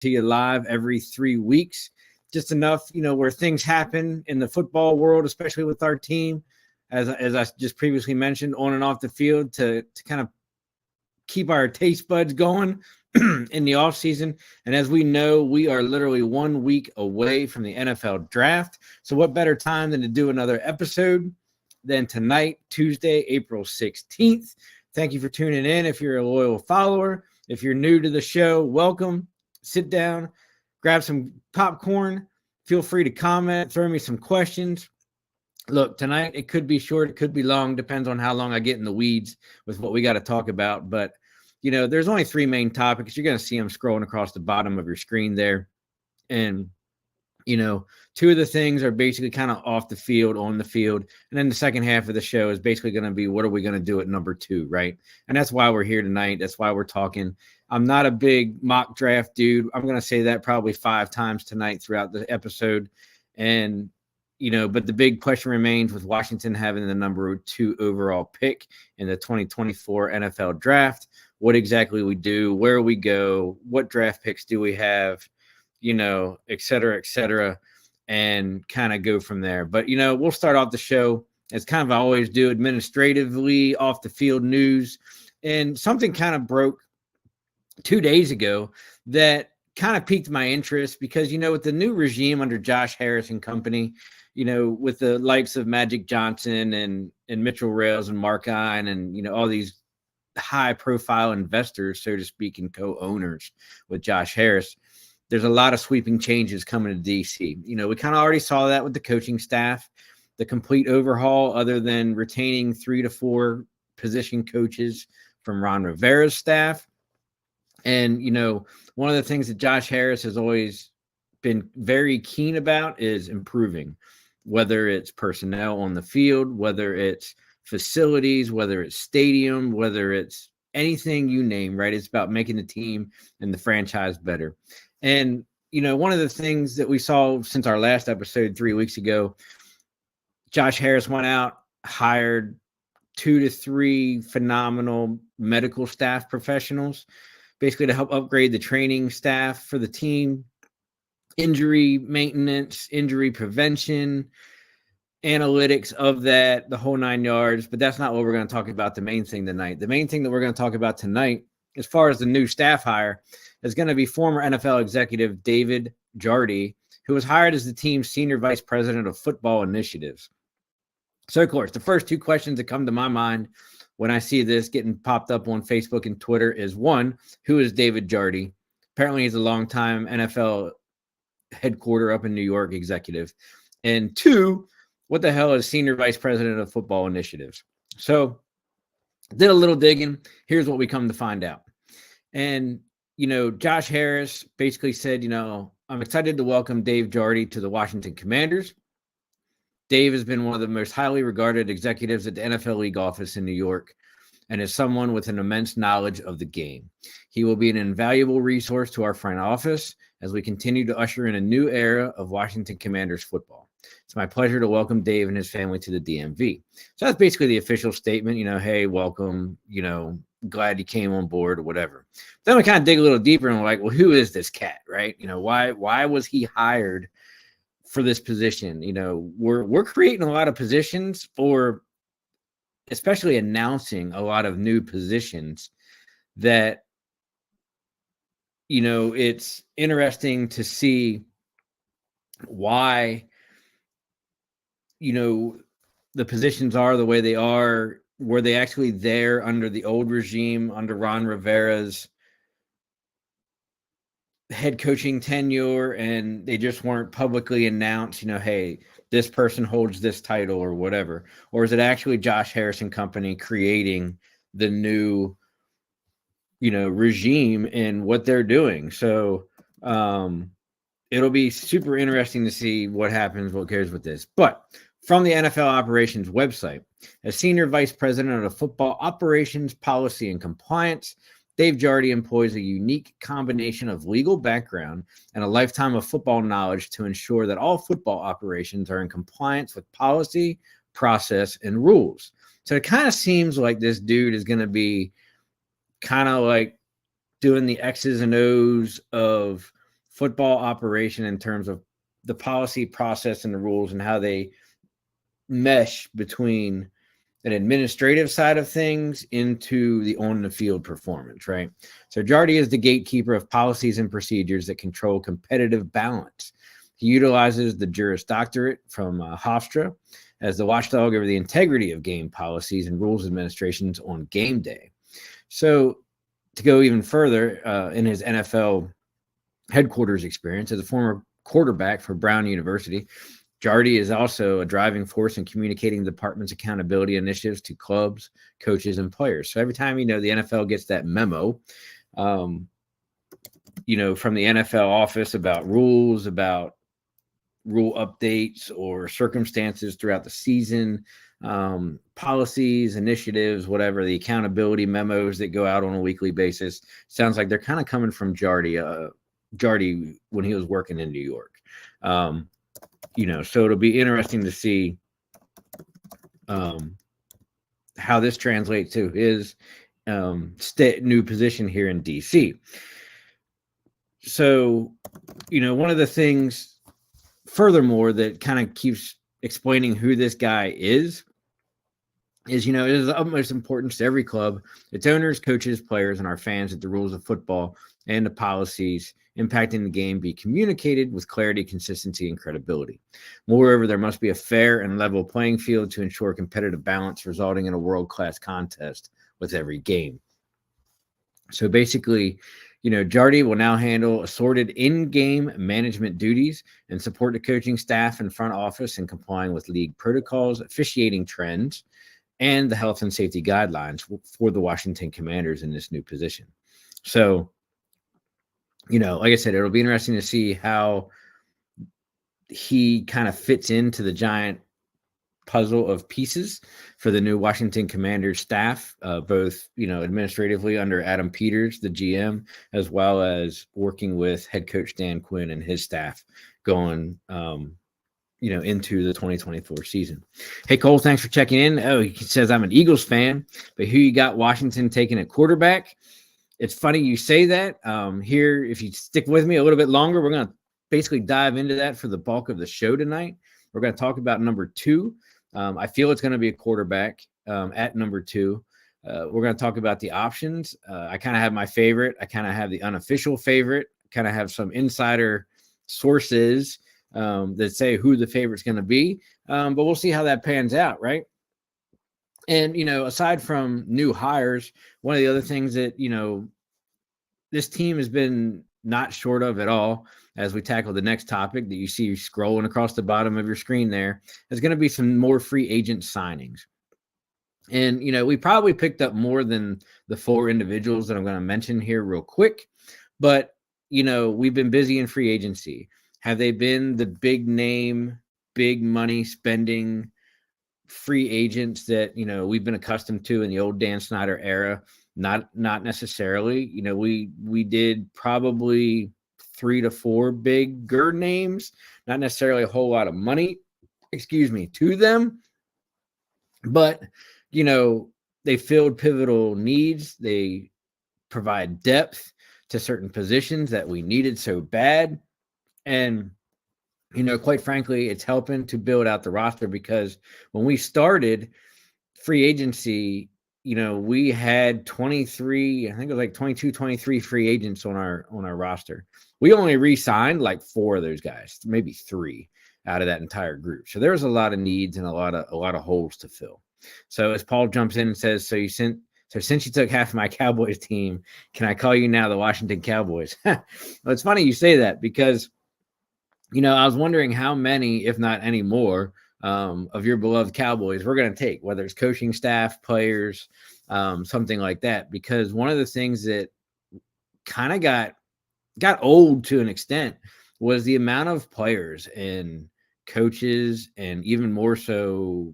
to you live every 3 weeks, just enough, where things happen in the football world, especially with our team, as I just previously mentioned, on and off the field, to kind of keep our taste buds going in the off season. And as we know, we are literally 1 week away from the NFL draft. So what better time than to do another episode than tonight, Tuesday, April 16th. Thank you for tuning in. If you're a loyal follower, if you're new to the show, welcome. Sit down, grab some popcorn. Feel free to comment, throw me some questions. Look, tonight it could be short, it could be long, depends on how long I get in the weeds with what we got to talk about. But, there's only 3 main topics. You're going to see them scrolling across the bottom of your screen there. And, 2 of the things are basically kind of off the field, on the field. And then the second half of the show is basically going to be, what are we going to do at number 2, right? And that's why we're here tonight. That's why we're talking. I'm not a big mock draft dude. I'm going to say that probably 5 times tonight throughout the episode. And, but the big question remains with Washington having the number 2 overall pick in the 2024 NFL draft. What exactly we do, where we go, what draft picks do we have, et cetera, and kind of go from there. But, we'll start off the show as kind of I always do, administratively, off the field news. And something kind of broke 2 days ago that kind of piqued my interest because, with the new regime under Josh Harris and company, with the likes of Magic Johnson and Mitchell Rales and Markine and, all these high profile investors, so to speak, and co-owners with Josh Harris, there's a lot of sweeping changes coming to DC. We kind of already saw that with the coaching staff, the complete overhaul, other than retaining 3 to 4 position coaches from Ron Rivera's staff. And, one of the things that Josh Harris has always been very keen about is improving, whether it's personnel on the field, whether it's facilities, whether it's stadium, whether it's anything you name, right? It's about making the team and the franchise better. And, one of the things that we saw since our last episode 3 weeks ago, Josh Harris went out, hired 2 to 3 phenomenal medical staff professionals, basically to help upgrade the training staff for the team, injury maintenance, injury prevention, analytics of that, the whole 9 yards. But that's not what we're going to talk about. The main thing tonight, the main thing that we're going to talk about tonight, as far as the new staff hire, is going to be former NFL executive David Jardy, who was hired as the team's senior vice president of football initiatives. So, of course, the first 2 questions that come to my mind when I see this getting popped up on Facebook and Twitter is, 1, who is David Jardy? Apparently, he's a longtime NFL headquarter up in New York executive. And 2, what the hell is senior vice president of football initiatives? So, did a little digging. Here's what we come to find out. And, Josh Harris basically said, I'm excited to welcome Dave Jardy to the Washington Commanders. Dave has been one of the most highly regarded executives at the NFL League office in New York and is someone with an immense knowledge of the game. He will be an invaluable resource to our front office as we continue to usher in a new era of Washington Commanders football. It's my pleasure to welcome Dave and his family to the DMV. So that's basically the official statement, hey, welcome, glad you came on board or whatever. Then we kind of dig a little deeper and we're like, well, who is this cat, right? Why was he hired for this position? We're creating a lot of positions, or especially announcing a lot of new positions that, it's interesting to see why, the positions are the way they are. Were they actually there under the old regime, under Ron Rivera's head coaching tenure, and they just weren't publicly announced, hey, this person holds this title or whatever? Or is it actually Josh Harris and company creating the new, regime in what they're doing? So it'll be super interesting to see what happens, what cares with this. But from the NFL operations website, as senior vice president of football operations, policy, and compliance, Dave Jardy employs a unique combination of legal background and a lifetime of football knowledge to ensure that all football operations are in compliance with policy, process, and rules. So it kind of seems like this dude is going to be kind of like doing the X's and O's of football operation in terms of the policy process and the rules and how they mesh between an administrative side of things into the on the field performance, right? So Jardy is the gatekeeper of policies and procedures that control competitive balance. He utilizes the Juris Doctorate from Hofstra as the watchdog over the integrity of game policies and rules administrations on game day. So to go even further, in his NFL headquarters experience as a former quarterback for Brown University, Jardy is also a driving force in communicating the department's accountability initiatives to clubs, coaches, and players. So every time, the NFL gets that memo, from the NFL office about rules, about rule updates or circumstances throughout the season, policies, initiatives, whatever, the accountability memos that go out on a weekly basis, sounds like they're kind of coming from Jardy when he was working in New York. So it'll be interesting to see how this translates to his new position here in DC. So, one of the things, furthermore, that kind of keeps explaining who this guy is, it is of utmost importance to every club, its owners, coaches, players, and our fans that the rules of football and the policies impacting the game be communicated with clarity, consistency, and credibility. Moreover, there must be a fair and level playing field to ensure competitive balance, resulting in a world-class contest with every game. So basically, Jardy will now handle assorted in-game management duties and support the coaching staff and front office in complying with league protocols, officiating trends, and the health and safety guidelines for the Washington Commanders in this new position. So, like I said, it'll be interesting to see how he kind of fits into the giant puzzle of pieces for the new Washington Commanders staff, both, administratively under Adam Peters, the GM, as well as working with head coach Dan Quinn and his staff going, into the 2024 season. Hey, Cole, thanks for checking in. Oh, he says, I'm an Eagles fan, but who you got Washington taking at quarterback? It's funny you say that. Here, if you stick with me a little bit longer, we're going to basically dive into that for the bulk of the show tonight. We're going to talk about number 2. I feel it's going to be a quarterback at number 2. We're going to talk about the options. I kind of have my favorite. I kind of have the unofficial favorite. Kind of have some insider sources that say who the favorite's going to be. But we'll see how that pans out, right? And, aside from new hires, one of the other things that, this team has been not short of at all, as we tackle the next topic that you see scrolling across the bottom of your screen there, is going to be some more free agent signings. And, we probably picked up more than the 4 individuals that I'm going to mention here real quick. But, we've been busy in free agency. Have they been the big name, big money spending free agents that, we've been accustomed to in the old Dan Snyder era? Not necessarily. We did probably 3 to 4 bigger names, not necessarily a whole lot of money, to them. But, they filled pivotal needs. They provide depth to certain positions that we needed so bad. And, quite frankly, it's helping to build out the roster, because when we started free agency, we had 23, I think it was like 22, 23 free agents on our roster. We only re-signed like 4 of those guys, maybe 3 out of that entire group. So there was a lot of needs and a lot of holes to fill. So as Paul jumps in and says, so since you took half of my Cowboys team, can I call you now the Washington Cowboys? Well, it's funny you say that, because I was wondering how many, if not any more, of your beloved Cowboys we're going to take, whether it's coaching staff, players, something like that. Because one of the things that kind of got old to an extent was the amount of players and coaches, and even more so,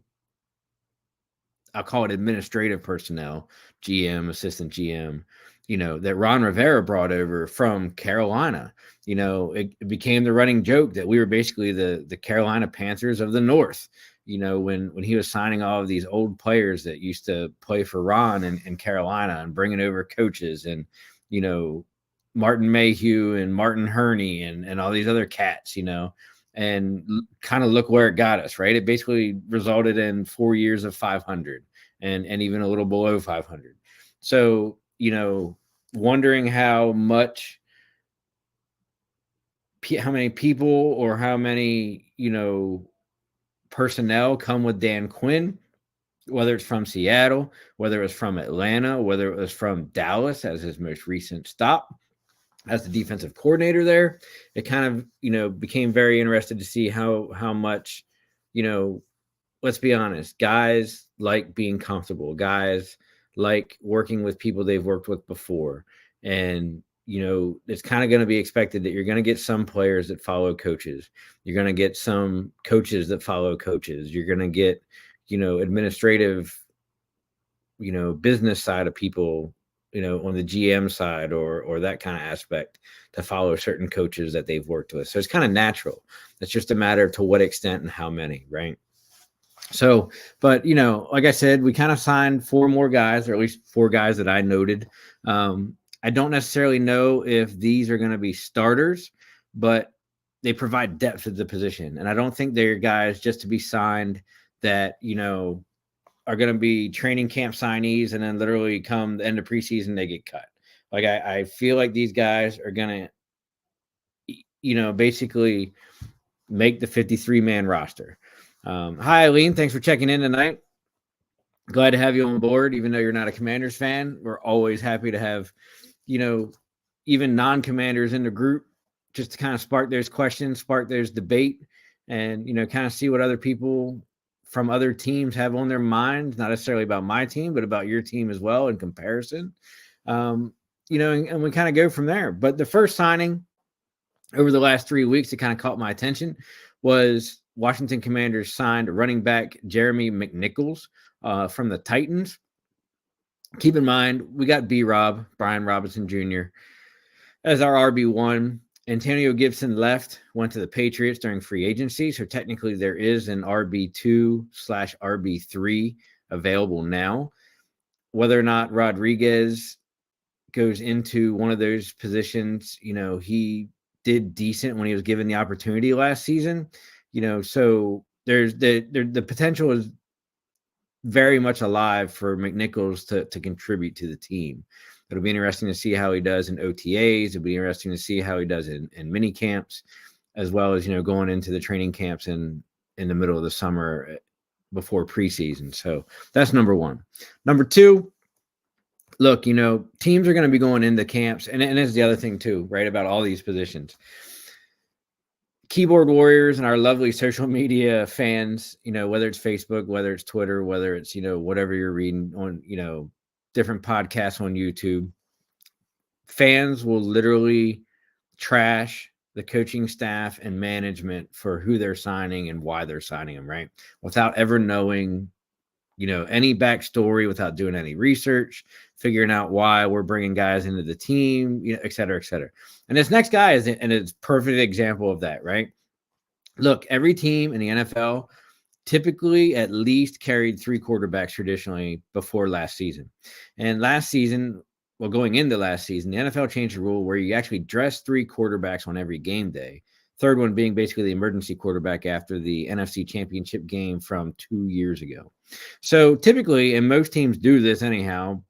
I'll call it administrative personnel, GM, assistant GM, that Ron Rivera brought over from Carolina. It became the running joke that we were basically the Carolina Panthers of the North, when he was signing all of these old players that used to play for Ron in Carolina, and bringing over coaches and, Martin Mayhew and Martin Herney and all these other cats, and kind of look where it got us, right? It basically resulted in 4 years of 500 and even a little below 500. So, wondering how many people or how many, personnel come with Dan Quinn, whether it's from Seattle, whether it was from Atlanta, whether it was from Dallas as his most recent stop as the defensive coordinator there. It kind of, became very interested to see how much, let's be honest, guys like being comfortable. Guys like working with people they've worked with before. And, it's kind of going to be expected that you're going to get some players that follow coaches. You're going to get some coaches that follow coaches. You're going to get, administrative, business side of people, on the GM side or that kind of aspect to follow certain coaches that they've worked with. So it's kind of natural. It's just a matter of to what extent and how many, right? So, but, like I said, we kind of signed 4 more guys, or at least 4 guys that I noted. I don't necessarily know if these are going to be starters, but they provide depth at the position. And I don't think they're guys just to be signed that, are going to be training camp signees and then literally come the end of preseason, they get cut. Like, I feel like these guys are going to, basically make the 53-man roster. Hi, Eileen. Thanks for checking in tonight. Glad to have you on board, even though you're not a Commanders fan. We're always happy to have, even non-Commanders in the group just to kind of spark those questions, spark those debate, and, kind of see what other people from other teams have on their minds, not necessarily about my team, but about your team as well in comparison. And we kind of go from there. But the first signing over the last 3 weeks that kind of caught my attention was Washington Commanders signed running back Jeremy McNichols from the Titans. Keep in mind, we got B-Rob, Brian Robinson Jr., as our RB1. Antonio Gibson went to the Patriots during free agency. So technically there is an RB2/RB3 available now. Whether or not Rodriguez goes into one of those positions, he did decent when he was given the opportunity last season. So there's the potential is very much alive for McNichols to contribute to the team. It'll be interesting to see how he does in OTAs. It'll be interesting to see how he does in mini camps, as well as, going into the training camps in the middle of the summer before preseason. So that's number 1. Number 2, look, teams are going to be going into camps. And it's the other thing too, right, about all these positions. Keyboard warriors and our lovely social media fans, whether it's Facebook, whether it's Twitter, whether it's, whatever you're reading on, different podcasts on YouTube, fans will literally trash the coaching staff and management for who they're signing and why they're signing them, right? Without ever knowing, any backstory, without doing any research, figuring out why we're bringing guys into the team, et cetera, et cetera. And this next guy is a perfect example of that, right? Look, every team in the NFL typically at least carried 3 quarterbacks traditionally before last season. And going into last season, the NFL changed the rule where you actually dress 3 quarterbacks on every game day. Third one being basically the emergency quarterback after the NFC Championship game from 2 years ago. So typically, and most teams do this anyhow,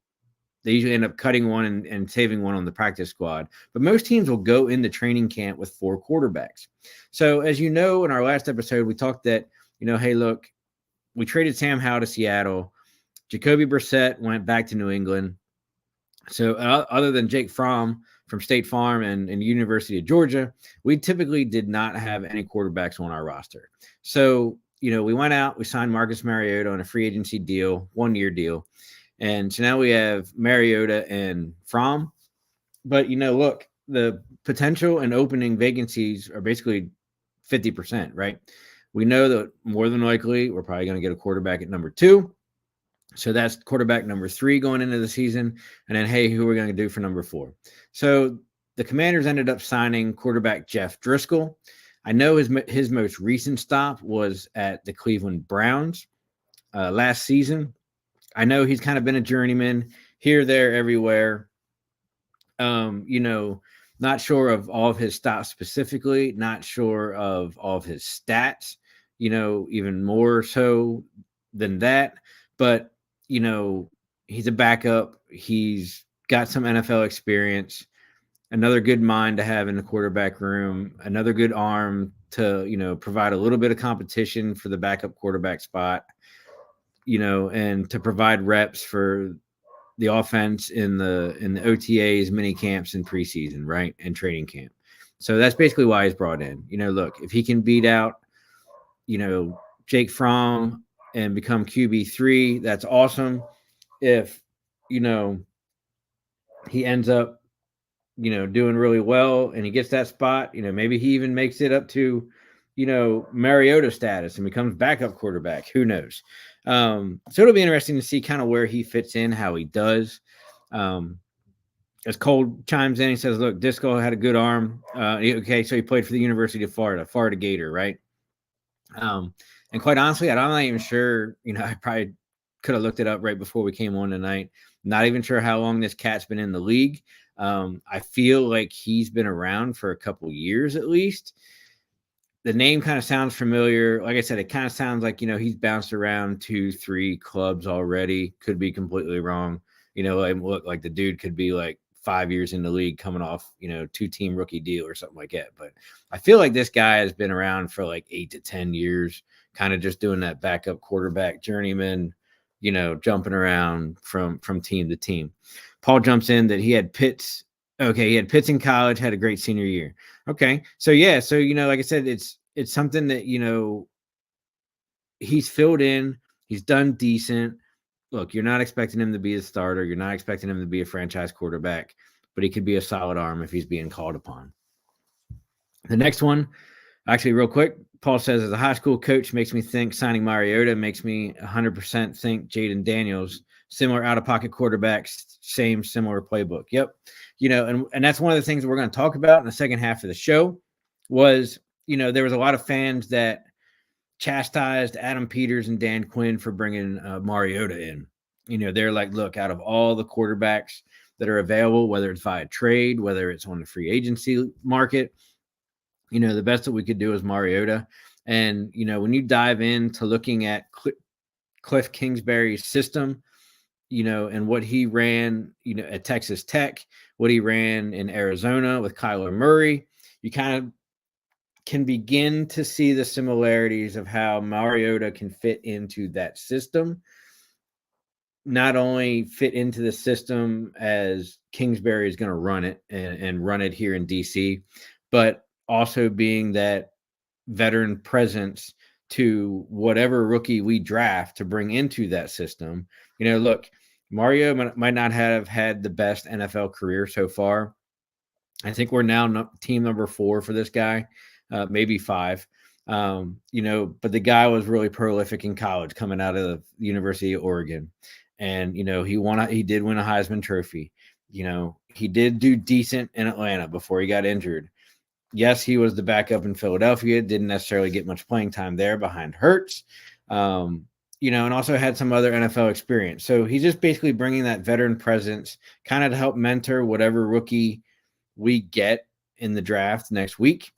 they usually end up cutting one and saving one on the practice squad. But most teams will go into training camp with 4 quarterbacks. So as you know, in our last episode, we talked that, hey, look, we traded Sam Howell to Seattle. Jacoby Brissett went back to New England. So other than Jake Fromm from State Farm and University of Georgia, we typically did not have any quarterbacks on our roster. So, we went out, we signed Marcus Mariota on a free agency deal, 1-year deal. And so now we have Mariota and Fromm. But, look, the potential and opening vacancies are basically 50%, right? We know that more than likely we're probably going to get a quarterback at number 2. So that's quarterback number 3 going into the season. And then, hey, who are we going to do for number 4? So the Commanders ended up signing quarterback Jeff Driscoll. I know his most recent stop was at the Cleveland Browns last season. I know he's kind of been a journeyman here, there, everywhere. Not sure of all of his stops specifically, not sure of all of his stats, even more so than that. But, he's a backup. He's got some NFL experience, another good mind to have in the quarterback room, another good arm to, provide a little bit of competition for the backup quarterback spot, and to provide reps for the offense in the OTAs, mini camps, and preseason, right, and training camp. So that's basically why he's brought in. Look, if he can beat out, Jake Fromm and become QB3, that's awesome. If he ends up doing really well and he gets that spot, maybe he even makes it up to Mariota status and becomes backup quarterback. Who knows? So it'll be interesting to see kind of where he fits in, how he does. As Cole chimes in, he says, look, Disco had a good arm. Okay, so he played for the University of Florida Gator, right? And quite honestly, I'm not even sure, I probably could have looked it up right before we came on tonight. Not even sure how long this cat's been in the league. I feel like he's been around for a couple years at least. The name kind of sounds familiar. Like I said, it kind of sounds like, he's bounced around 2-3 clubs already. Could be completely wrong. Like the dude could be like 5 years in the league coming off, 2-team rookie deal or something like that. But I feel like this guy has been around for like 8 to 10 years, kind of just doing that backup quarterback journeyman, jumping around from team to team. Paul jumps in that he had Pitts. Okay, he had Pitts in college, had a great senior year. Okay, so yeah, so like I said, it's something that he's filled in. He's done decent. Look, you're not expecting him to be a starter. You're not expecting him to be a franchise quarterback, but he could be a solid arm if he's being called upon. The next one, actually, real quick, Paul says, as a high school coach, makes me think signing Mariota makes me 100% think Jaden Daniels, similar out-of-pocket quarterbacks, similar playbook. Yep. And that's one of the things we're going to talk about in the second half of the show was, there was a lot of fans that chastised Adam Peters and Dan Quinn for bringing Mariota in. They're like, look, out of all the quarterbacks that are available, whether it's via trade, whether it's on the free agency market, the best that we could do is Mariota. And, when you dive into looking at Cliff Kingsbury's system, and what he ran, at Texas Tech, what he ran in Arizona with Kyler Murray, you kind of can begin to see the similarities of how Mariota can fit into that system. Not only fit into the system as Kingsbury is going to run it and run it here in DC, but also being that veteran presence to whatever rookie we draft to bring into that system. Look, Mario might not have had the best NFL career so far. I think we're now team number 4 for this guy, maybe 5. But the guy was really prolific in college coming out of the University of Oregon. And, he did win a Heisman Trophy. He did do decent in Atlanta before he got injured. Yes, he was the backup in Philadelphia, didn't necessarily get much playing time there behind Hurts, and also had some other NFL experience. So he's just basically bringing that veteran presence kind of to help mentor whatever rookie we get in the draft next week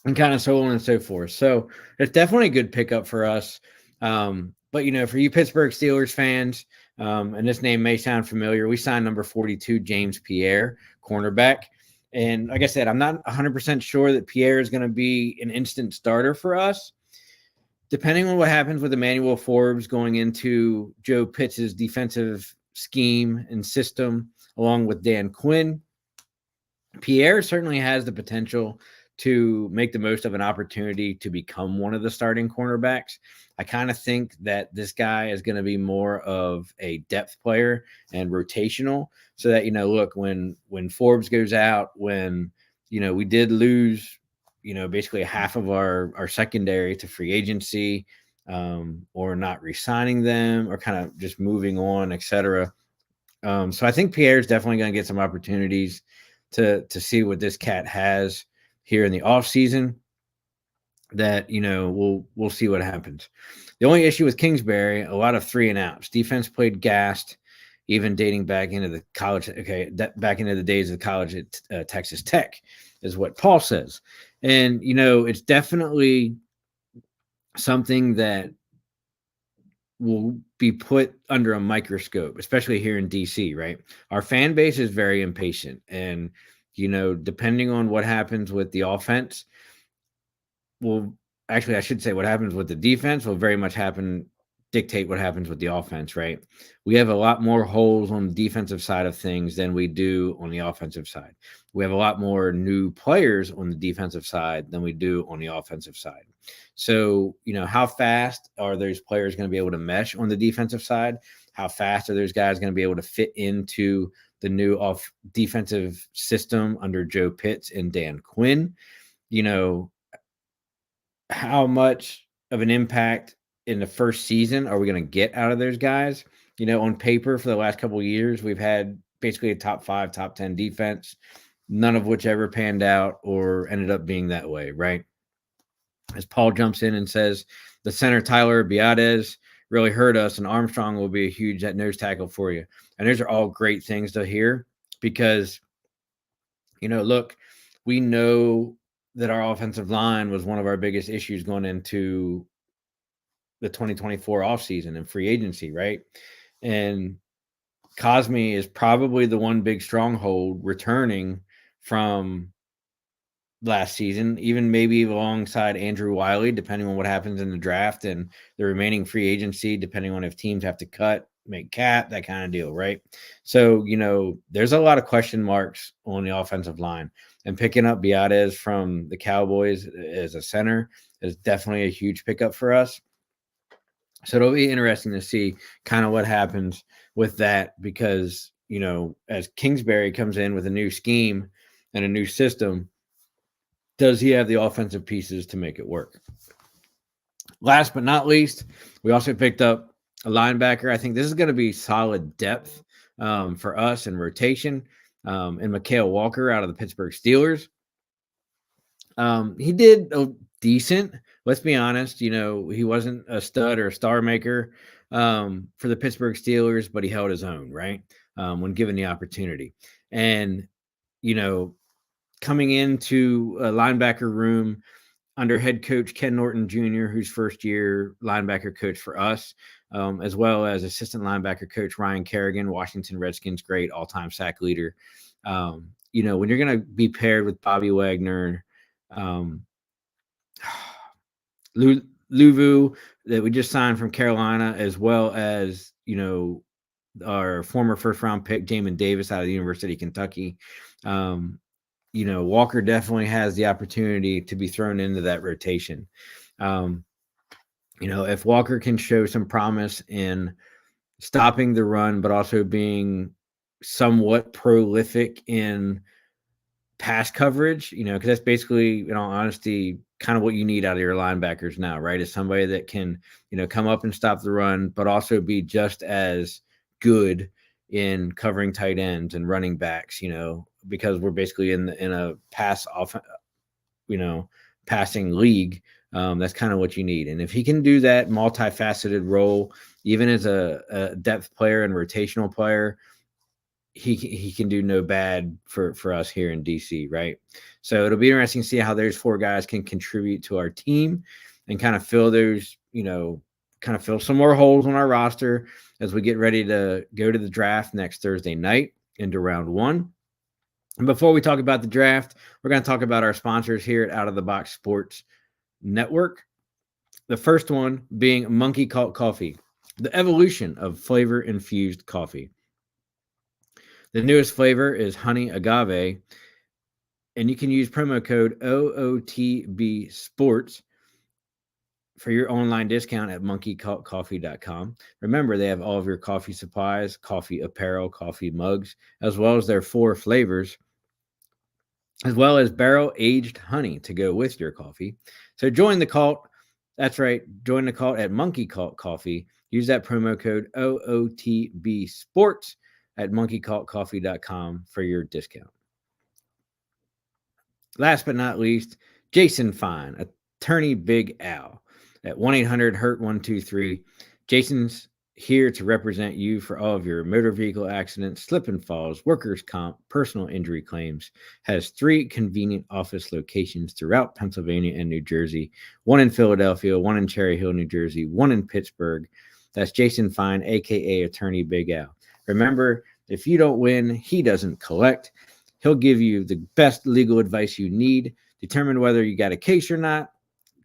and kind of so on and so forth. So it's definitely a good pickup for us. But, for you Pittsburgh Steelers fans, and this name may sound familiar, we signed number 42, James Pierre, cornerback. And like I said, I'm not 100% sure that Pierre is going to be an instant starter for us. Depending on what happens with Emmanuel Forbes going into Joe Pitts' defensive scheme and system, along with Dan Quinn, Pierre certainly has the potential to make the most of an opportunity to become one of the starting cornerbacks. I kind of think that this guy is going to be more of a depth player and rotational, so that, look, when Forbes goes out, when, we did lose, basically half of our secondary to free agency, or not re-signing them, or kind of just moving on, etc. So I think Pierre's definitely going to get some opportunities to see what this cat has here in the off season. That, we'll see what happens. The only issue with Kingsbury, a lot of 3 and outs. Defense played gassed. even dating back into the college. Okay, back into the days of college at Texas Tech, is what Paul says. And it's definitely something that will be put under a microscope, especially here in DC, right? Our fan base is very impatient. And, depending on what happens with the offense, will actually, I should say, what happens with the defense will very much dictate what happens with the offense, right? We have a lot more holes on the defensive side of things than we do on the offensive side. We have a lot more new players on the defensive side than we do on the offensive side. So, how fast are those players going to be able to mesh on the defensive side? How fast are those guys going to be able to fit into the new defensive system under Joe Pitts and Dan Quinn? How much of an impact in the first season are we going to get out of those guys? On paper for the last couple of years, we've had basically a top 5, top 10 defense, none of which ever panned out or ended up being that way, right? As Paul jumps in and says, the center Tyler Biadasz really hurt us, and Armstrong will be a huge at nose tackle for you. And those are all great things to hear because, look, we know that our offensive line was one of our biggest issues going into the 2024 offseason and free agency, right? And Cosme is probably the one big stronghold returning from last season, even maybe alongside Andrew Wiley, depending on what happens in the draft and the remaining free agency, depending on if teams have to cut, make cap, that kind of deal, right? So, there's a lot of question marks on the offensive line. And picking up Biadasz from the Cowboys as a center is definitely a huge pickup for us. So it'll be interesting to see kind of what happens with that because, as Kingsbury comes in with a new scheme and a new system, does he have the offensive pieces to make it work? Last but not least, we also picked up a linebacker. I think this is going to be solid depth for us in rotation. And Mykal Walker out of the Pittsburgh Steelers. He did decent. Let's be honest. He wasn't a stud or a star maker for the Pittsburgh Steelers, but he held his own, right? When given the opportunity. And, coming into a linebacker room under head coach Ken Norton Jr., who's first year linebacker coach for us, as well as assistant linebacker coach Ryan Kerrigan, Washington Redskins great all-time sack leader. When you're going to be paired with Bobby Wagner, Luvu that we just signed from Carolina, as well as, our former first-round pick, Jamin Davis out of the University of Kentucky. Walker definitely has the opportunity to be thrown into that rotation. If Walker can show some promise in stopping the run, but also being somewhat prolific in pass coverage, because that's basically, in all honesty, kind of what you need out of your linebackers now, right? Is somebody that can, come up and stop the run, but also be just as good in covering tight ends and running backs, because we're basically in a passing league. That's kind of what you need. And if he can do that multifaceted role, even as a depth player and rotational player, he can do no bad for us here in DC, right? So it'll be interesting to see how those 4 guys can contribute to our team and kind of fill those, kind of fill some more holes on our roster as we get ready to go to the draft next Thursday night into round 1. And before we talk about the draft, we're going to talk about our sponsors here at Out of the Box Sports Network. The first one being Monkey Cult Coffee, the evolution of flavor-infused coffee. The newest flavor is honey agave, and you can use promo code OOTB Sports for your online discount at monkeycultcoffee.com. Remember, they have all of your coffee supplies, coffee apparel, coffee mugs, as well as their 4 flavors, as well as barrel-aged honey to go with your coffee. So join the cult. That's right. Join the cult at Monkey Cult Coffee. Use that promo code OOTB Sports at monkeycultcoffee.com for your discount. Last but not least, Jason Fine, attorney Big Al at 1-800-HURT123. Jason's here to represent you for all of your motor vehicle accidents, slip and falls, workers' comp, personal injury claims, has 3 convenient office locations throughout Pennsylvania and New Jersey, one in Philadelphia, one in Cherry Hill, New Jersey, one in Pittsburgh. That's Jason Fine, aka Attorney Big Al. Remember, if you don't win, he doesn't collect. He'll give you the best legal advice you need, determine whether you got a case or not.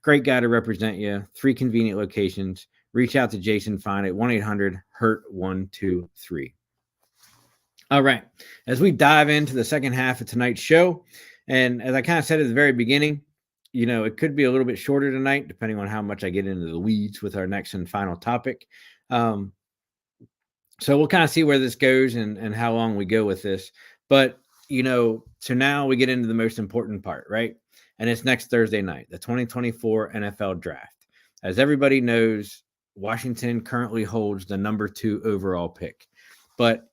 Great guy to represent you. 3 convenient locations. Reach out to Jason Fine at 1-800-HURT-123. All right. As we dive into the second half of tonight's show, and as I kind of said at the very beginning, it could be a little bit shorter tonight, depending on how much I get into the weeds with our next and final topic. So we'll kind of see where this goes and how long we go with this. But, so now we get into the most important part, right? And it's next Thursday night, the 2024 NFL Draft. As everybody knows, Washington currently holds the number 2 overall pick. But,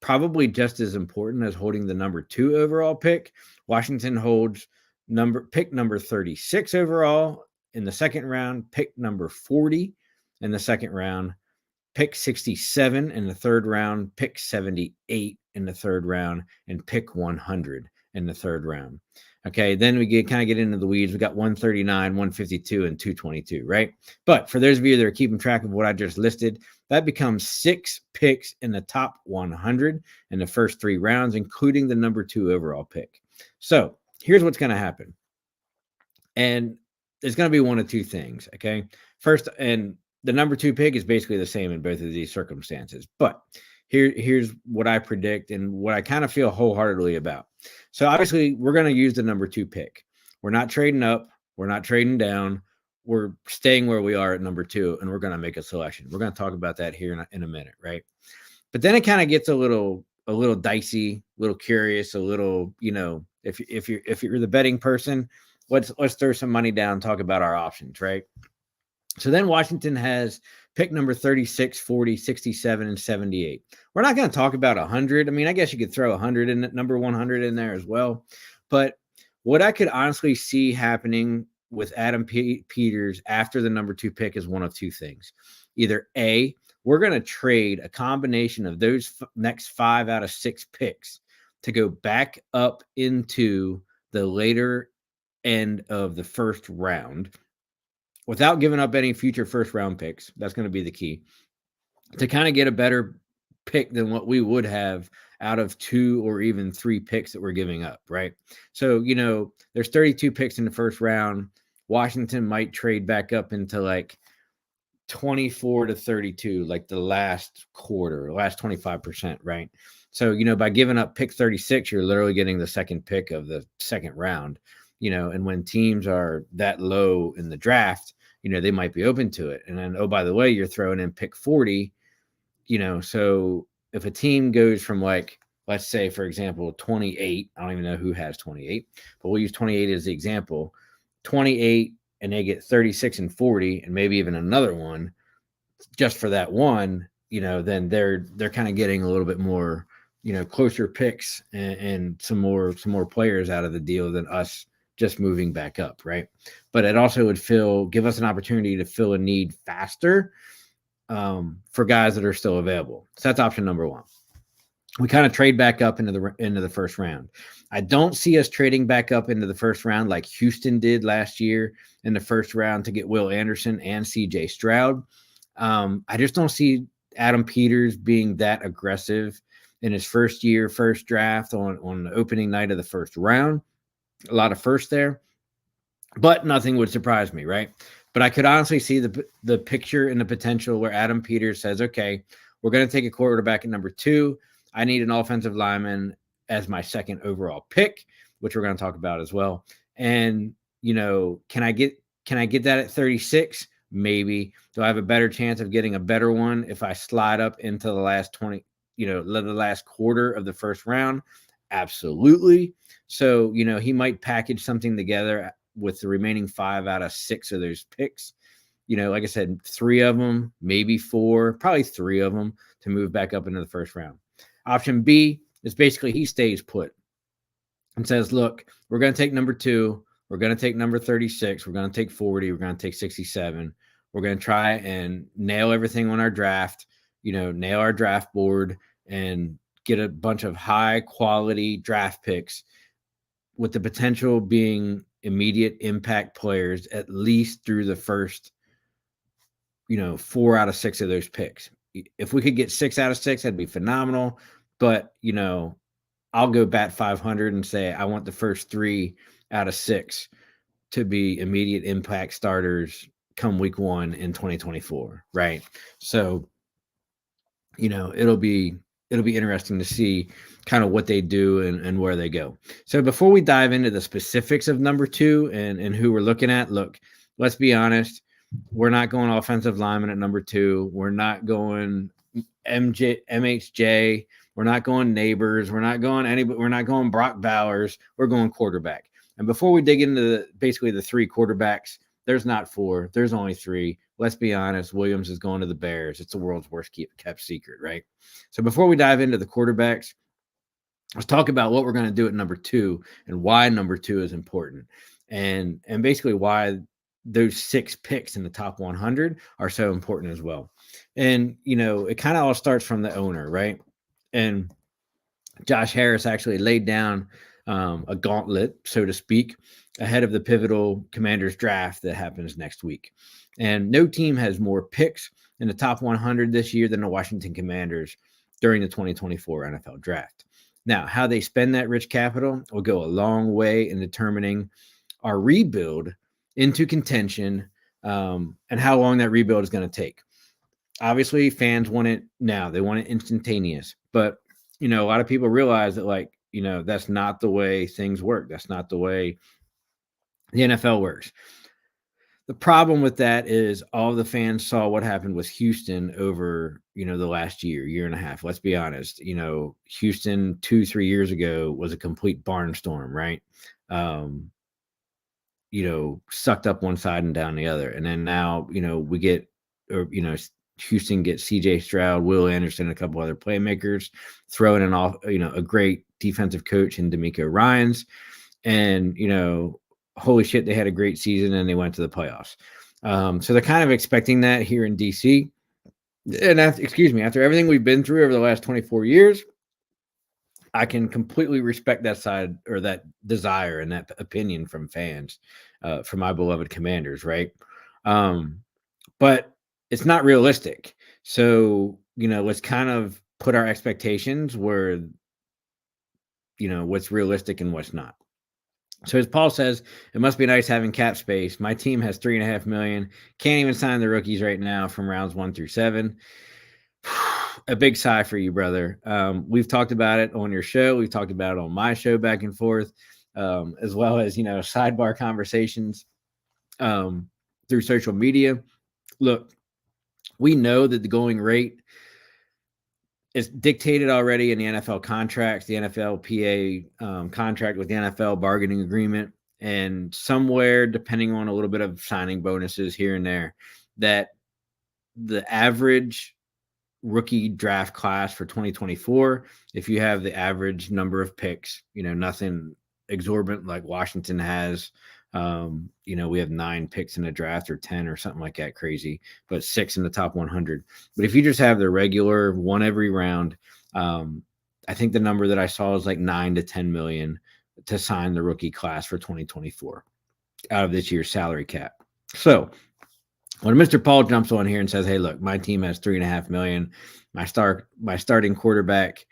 probably just as important as holding the number 2 overall pick, Washington holds pick number 36 overall in the second round, pick number 40 in the second round, pick 67 in the third round, pick 78 in the third round, and pick 100 in the third round. Okay, then we kind of get into the weeds. We got 139, 152, and 222, right? But for those of you that are keeping track of what I just listed, that becomes 6 picks in the top 100 in the first 3 rounds, including the number 2 overall pick. So here's what's going to happen. And there's going to be one of 2 things, okay? First, and the number 2 pick is basically the same in both of these circumstances. But here's what I predict and what I kind of feel wholeheartedly about. So obviously, we're going to use the number 2 pick. We're not trading up. We're not trading down. We're staying where we are at number 2, and we're going to make a selection. We're going to talk about that here in a minute, right? But then it kind of gets a little dicey, a little curious, a little, if you're the betting person, let's throw some money down and talk about our options, right? So then Washington has pick number 36, 40, 67, and 78. We're not going to talk about 100. I mean, I guess you could throw 100 in number 100 in there as well. But what I could honestly see happening with Adam Peters after the number 2 pick is one of 2 things. Either A, we're going to trade a combination of those next 5 out of 6 picks to go back up into the later end of the first round, without giving up any future first round picks. That's going to be the key to kind of get a better pick than what we would have out of 2 or even 3 picks that we're giving up, right? So, there's 32 picks in the first round. Washington might trade back up into like 24 to 32, like the last quarter, last 25%, right? So, by giving up pick 36, you're literally getting the second pick of the second round, and when teams are that low in the draft, they might be open to it. And then, oh, by the way, you're throwing in pick 40, so if a team goes from like, let's say, for example, 28, I don't even know who has 28, but we'll use 28 as the example, 28, and they get 36 and 40, and maybe even another one just for that one, then they're kind of getting a little bit more, closer picks and some more players out of the deal than us just moving back up, right? But it also would give us an opportunity to fill a need faster for guys that are still available. So that's option number 1. We kind of trade back up into the first round. I don't see us trading back up into the first round like Houston did last year in the first round to get Will Anderson and CJ Stroud. I just don't see Adam Peters being that aggressive in his first draft on the opening night of the first round. A lot of firsts there, but nothing would surprise me, right? But I could honestly see the picture and the potential where Adam Peters says, okay, we're going to take a quarterback at number 2. I need an offensive lineman as my second overall pick, which we're going to talk about as well. And, can I get that at 36? Maybe. Do I have a better chance of getting a better one if I slide up into the last 20, the last quarter of the first round? Absolutely. So, he might package something together with the remaining 5 out of 6 of those picks. Like I said, 3 of them, maybe 4, probably 3 of them to move back up into the first round. Option B is basically he stays put and says, look, we're going to take number 2. We're going to take number 36. We're going to take 40. We're going to take 67. We're going to try and nail everything on our draft, nail our draft board and get a bunch of high quality draft picks with the potential being immediate impact players, at least through the first, 4 out of 6 of those picks. If we could get 6 out of 6, that'd be phenomenal. But, I'll go bat 500 and say I want the first 3 out of 6 to be immediate impact starters come week 1 in 2024, right? So, it'll be interesting to see kind of what they do and where they go. So before we dive into the specifics of number 2 and who we're looking at, look, let's be honest. We're not going offensive lineman at number 2. We're not going MHJ. We're not going Neighbors. We're not going anybody. We're not going Brock Bowers. We're going quarterback. And before we dig into basically the 3 quarterbacks, there's not 4. There's only 3. Let's be honest. Williams is going to the Bears. It's the world's worst kept secret, right? So before we dive into the quarterbacks, let's talk about what we're going to do at number 2 and why number 2 is important, and basically why those 6 picks in the top 100 are so important as well. And it kind of all starts from the owner, right? And Josh Harris actually laid down a gauntlet, so to speak, ahead of the pivotal Commanders draft that happens next week. And no team has more picks in the top 100 this year than the Washington Commanders during the 2024 NFL draft. Now, how they spend that rich capital will go a long way in determining our rebuild into contention, and how long that rebuild is going to take. Obviously, fans want it now. They want it instantaneous. But, a lot of people realize that, that's not the way things work. That's not the way the NFL works. The problem with that is all the fans saw what happened with Houston over, the last year and a half. Let's be honest. Houston 2-3 years ago was a complete barnstorm, right? Sucked up one side and down the other. And then now, we get, Houston gets CJ Stroud, Will Anderson, and a couple other playmakers, throwing in off, a great defensive coach in DeMeco Ryans. And, holy shit, they had a great season and they went to the playoffs. So they're kind of expecting that here in DC. And after everything we've been through over the last 24 years, I can completely respect that side or that desire and that opinion from fans, for my beloved Commanders, right? But it's not realistic. So, let's kind of put our expectations where, what's realistic and what's not. So as Paul says, it must be nice having cap space. My team has $3.5 million. Can't even sign the rookies right now from rounds 1 through 7. A big sigh for you, brother. We've talked about it on your show. We've talked about it on my show back and forth, as well as, sidebar conversations through social media. Look, we know that the going rate is dictated already in the NFL contracts, the NFLPA contract with the NFL bargaining agreement, and somewhere, depending on a little bit of signing bonuses here and there, that the average rookie draft class for 2024, if you have the average number of picks, nothing exorbitant like Washington has, we have 9 picks in the draft or 10 or something like that crazy, but 6 in the top 100. But if you just have the regular one every round, I think the number that I saw is like 9 to 10 million to sign the rookie class for 2024 out of this year's salary cap. So when Mr. Paul jumps on here and says, hey, look, my team has $3.5 million, my starting quarterback,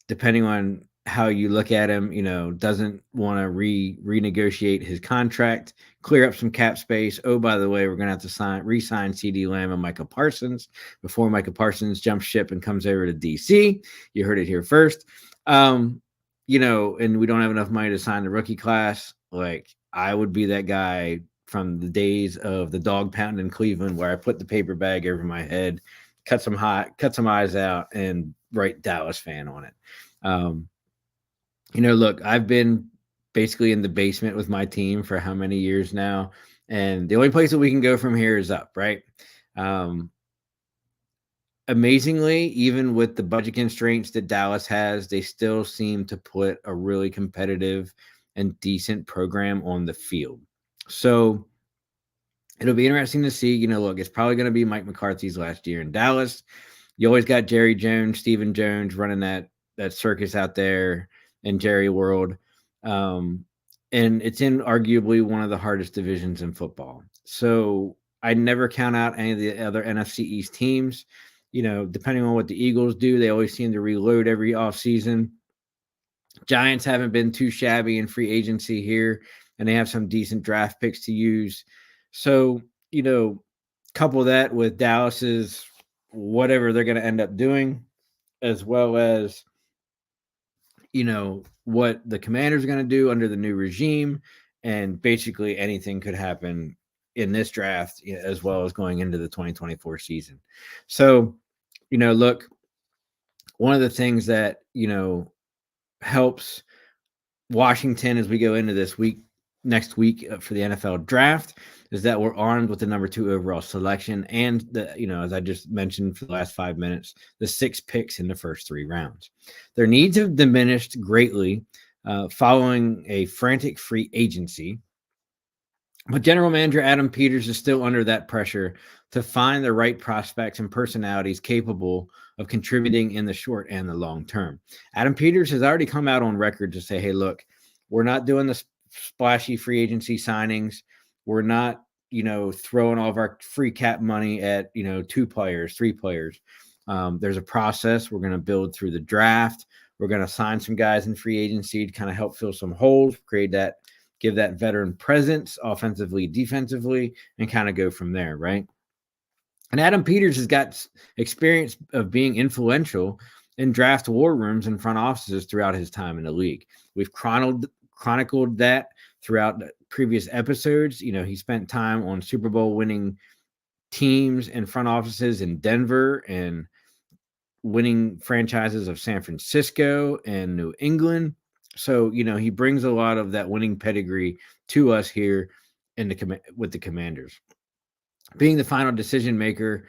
depending on how you look at him, doesn't want to renegotiate his contract, clear up some cap space. Oh, by the way, we're going to have to re-sign CeeDee Lamb and Micah Parsons before Micah Parsons jumps ship and comes over to DC. You heard it here first. And we don't have enough money to sign the rookie class. Like, I would be that guy from the days of the dog pound in Cleveland where I put the paper bag over my head, cut some eyes out, and write Dallas fan on it. Look, I've been basically in the basement with my team for how many years now, and the only place that we can go from here is up, right? Amazingly, even with the budget constraints that Dallas has, they still seem to put a really competitive and decent program on the field. So It'll be interesting to see. Look, it's probably going to be Mike McCarthy's last year in Dallas. You always got Jerry Jones, Stephen Jones running that circus out there in Jerry World. And it's in arguably one of the hardest divisions in football. So I never count out any of the other NFC East teams. Depending on what the Eagles do, they always seem to reload every offseason. Giants haven't been too shabby in free agency here, and they have some decent draft picks to use. So, couple that with Dallas's whatever they're going to end up doing, as well as, what the Commanders are going to do under the new regime. And basically anything could happen in this draft, as well as going into the 2024 season. So, look, one of the things that, helps Washington as we go into this next week for the NFL draft is that we're armed with the number 2 overall selection and as I just mentioned for the last 5 minutes, the 6 picks in the first 3 rounds. Their needs have diminished greatly following a frantic free agency, but general manager Adam Peters is still under that pressure to find the right prospects and personalities capable of contributing in the short and the long term. Adam Peters has already come out on record to say, hey, look, we're not doing the splashy free agency signings. We're not, throwing all of our free cap money at, 2 players, 3 players. There's a process. We're going to build through the draft. We're going to sign some guys in free agency to kind of help fill some holes, give that veteran presence offensively, defensively, and kind of go from there, right? And Adam Peters has got experience of being influential in draft war rooms and front offices throughout his time in the league. We've chronicled that throughout previous episodes. He spent time on Super Bowl winning teams and front offices in Denver and winning franchises of San Francisco and New England. So, he brings a lot of that winning pedigree to us here with the Commanders. Being the final decision maker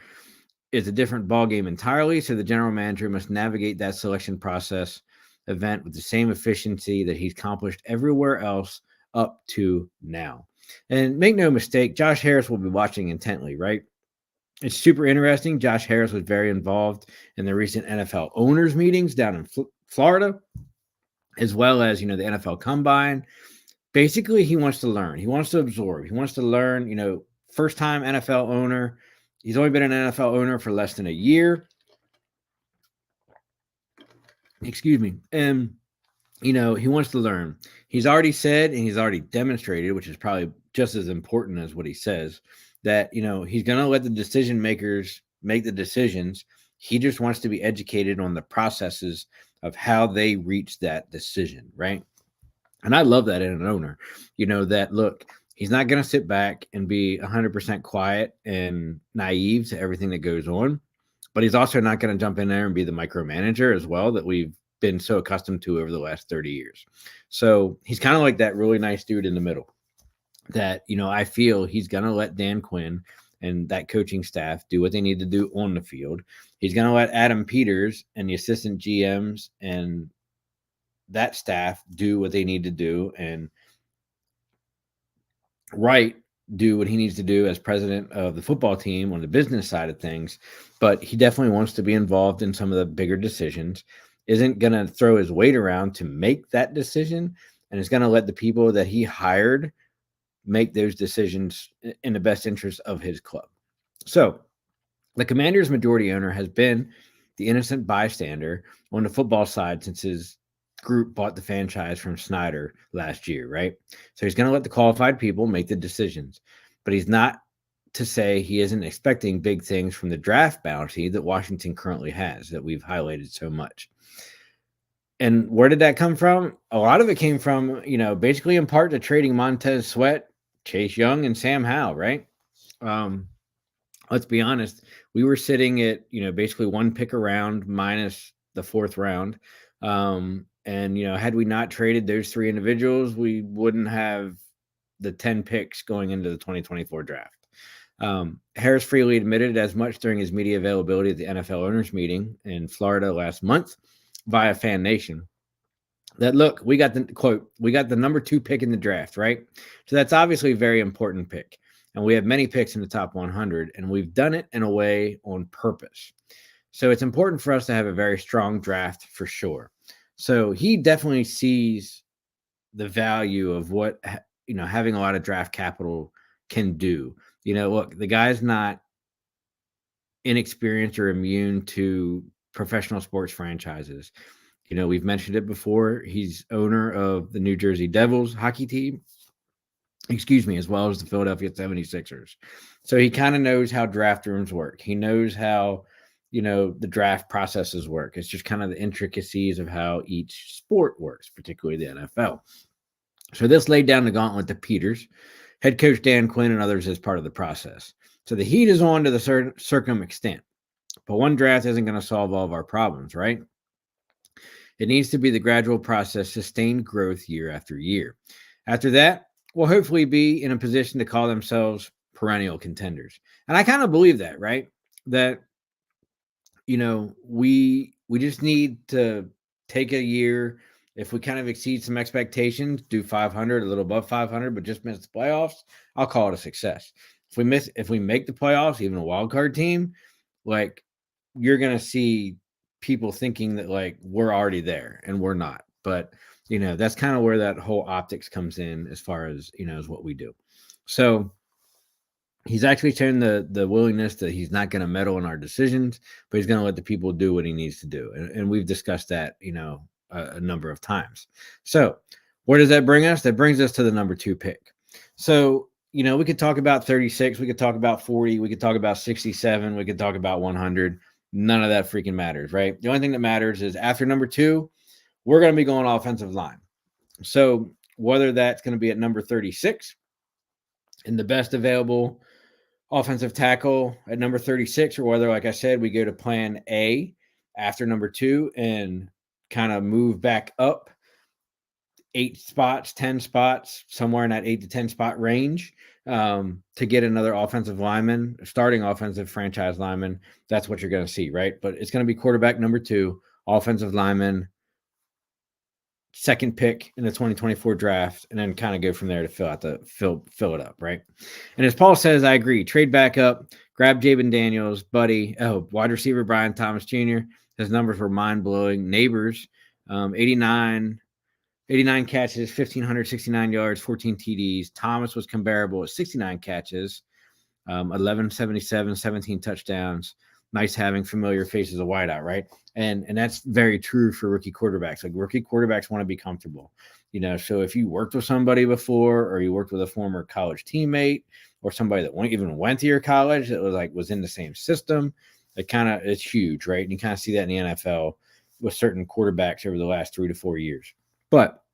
is a different ballgame entirely, so the general manager must navigate that selection process event with the same efficiency that he's accomplished everywhere else up to now. And make no mistake, Josh Harris will be watching intently, right? It's super interesting. Josh Harris was very involved in the recent NFL owners meetings down in Florida, as well as, the NFL Combine. Basically, he wants to learn. He wants to absorb. He wants to learn, first-time NFL owner. He's only been an NFL owner for less than a year. Excuse me. And, he wants to learn. He's already said and he's already demonstrated, which is probably just as important as what he says, that, he's going to let the decision makers make the decisions. He just wants to be educated on the processes of how they reach that decision, right? And I love that in an owner, that, look, he's not going to sit back and be 100% quiet and naive to everything that goes on, but he's also not going to jump in there and be the micromanager as well that we've been so accustomed to over the last 30 years. So he's kind of like that really nice dude in the middle that, I feel he's going to let Dan Quinn and that coaching staff do what they need to do on the field. He's going to let Adam Peters and the assistant GMs and that staff do what they need to do, and Wright do what he needs to do as president of the football team on the business side of things. But he definitely wants to be involved in some of the bigger decisions, isn't going to throw his weight around to make that decision, and is going to let the people that he hired make those decisions in the best interest of his club. So the Commanders' majority owner has been the innocent bystander on the football side since his group bought the franchise from Snyder last year, right? So he's going to let the qualified people make the decisions, but he's not to say he isn't expecting big things from the draft bounty that Washington currently has that we've highlighted so much. And where did that come from? A lot of it came from, basically in part to trading Montez Sweat, Chase Young, and Sam Howell, right? Let's be honest. We were sitting at, basically one pick around minus the 4th round. And, had we not traded those 3 individuals, we wouldn't have the 10 picks going into the 2024 draft. Harris freely admitted as much during his media availability at the NFL owners meeting in Florida last month via Fan Nation that, look, we got the number 2 pick in the draft, right? So that's obviously a very important pick. and we have many picks in the top 100, and we've done it in a way on purpose. So it's important for us to have a very strong draft for sure. So he definitely sees the value of what having a lot of draft capital can do. Look, the guy's not inexperienced or immune to professional sports franchises. We've mentioned it before. He's owner of the New Jersey Devils hockey team, as well as the Philadelphia 76ers. So he kind of knows how draft rooms work. He knows how, the draft processes work. It's just kind of the intricacies of how each sport works, particularly the NFL. So this laid down the gauntlet to Peters, head coach Dan Quinn, and others as part of the process. So the heat is on to the circum extent, but one draft isn't going to solve all of our problems, right? It needs to be the gradual process, sustained growth year after year. After that, we'll hopefully be in a position to call themselves perennial contenders. And I kind of believe that, right? That, we just need to take a year. If we kind of exceed some expectations, do 500, a little above 500, but just miss the playoffs, I'll call it a success. If we make the playoffs, even a wild card team, like, you're going to see people thinking that like we're already there, and we're not. But that's kind of where that whole optics comes in as far as as what we do. So he's actually shown the willingness that he's not going to meddle in our decisions, but he's going to let the people do what he needs to do. And we've discussed that a number of times. So where does that bring us? That brings us to the number 2 pick. So we could talk about 36, we could talk about 40, we could talk about 67, we could talk about 100. None of that freaking matters, right? The only thing that matters is after number 2, we're going to be going offensive line. So whether that's going to be at number 36 in the best available offensive tackle at number 36, or whether, like I said, we go to plan A after number 2 and kind of move back up 8 spots, 10 spots, somewhere in that 8 to 10 spot range to get another offensive lineman, starting offensive franchise lineman. That's what you're going to see, right? But it's going to be quarterback number 2, offensive lineman, second pick in the 2024 draft, and then kind of go from there to fill it up, right? And as Paul says, I agree. Trade back up, grab Jayden Daniels, buddy. Wide receiver Brian Thomas Jr. His numbers were mind-blowing. Neighbors, 89 catches, 1,569 yards, 14 TDs. Thomas was comparable at 69 catches, 1177, 17 touchdowns. Nice having familiar faces of wideout, right? And that's very true for rookie quarterbacks. Like, rookie quarterbacks want to be comfortable, so if you worked with somebody before, or you worked with a former college teammate, or somebody that even went to your college that was in the same system, it's huge, right? And you kind of see that in the NFL with certain quarterbacks over the last 3 to 4 years. But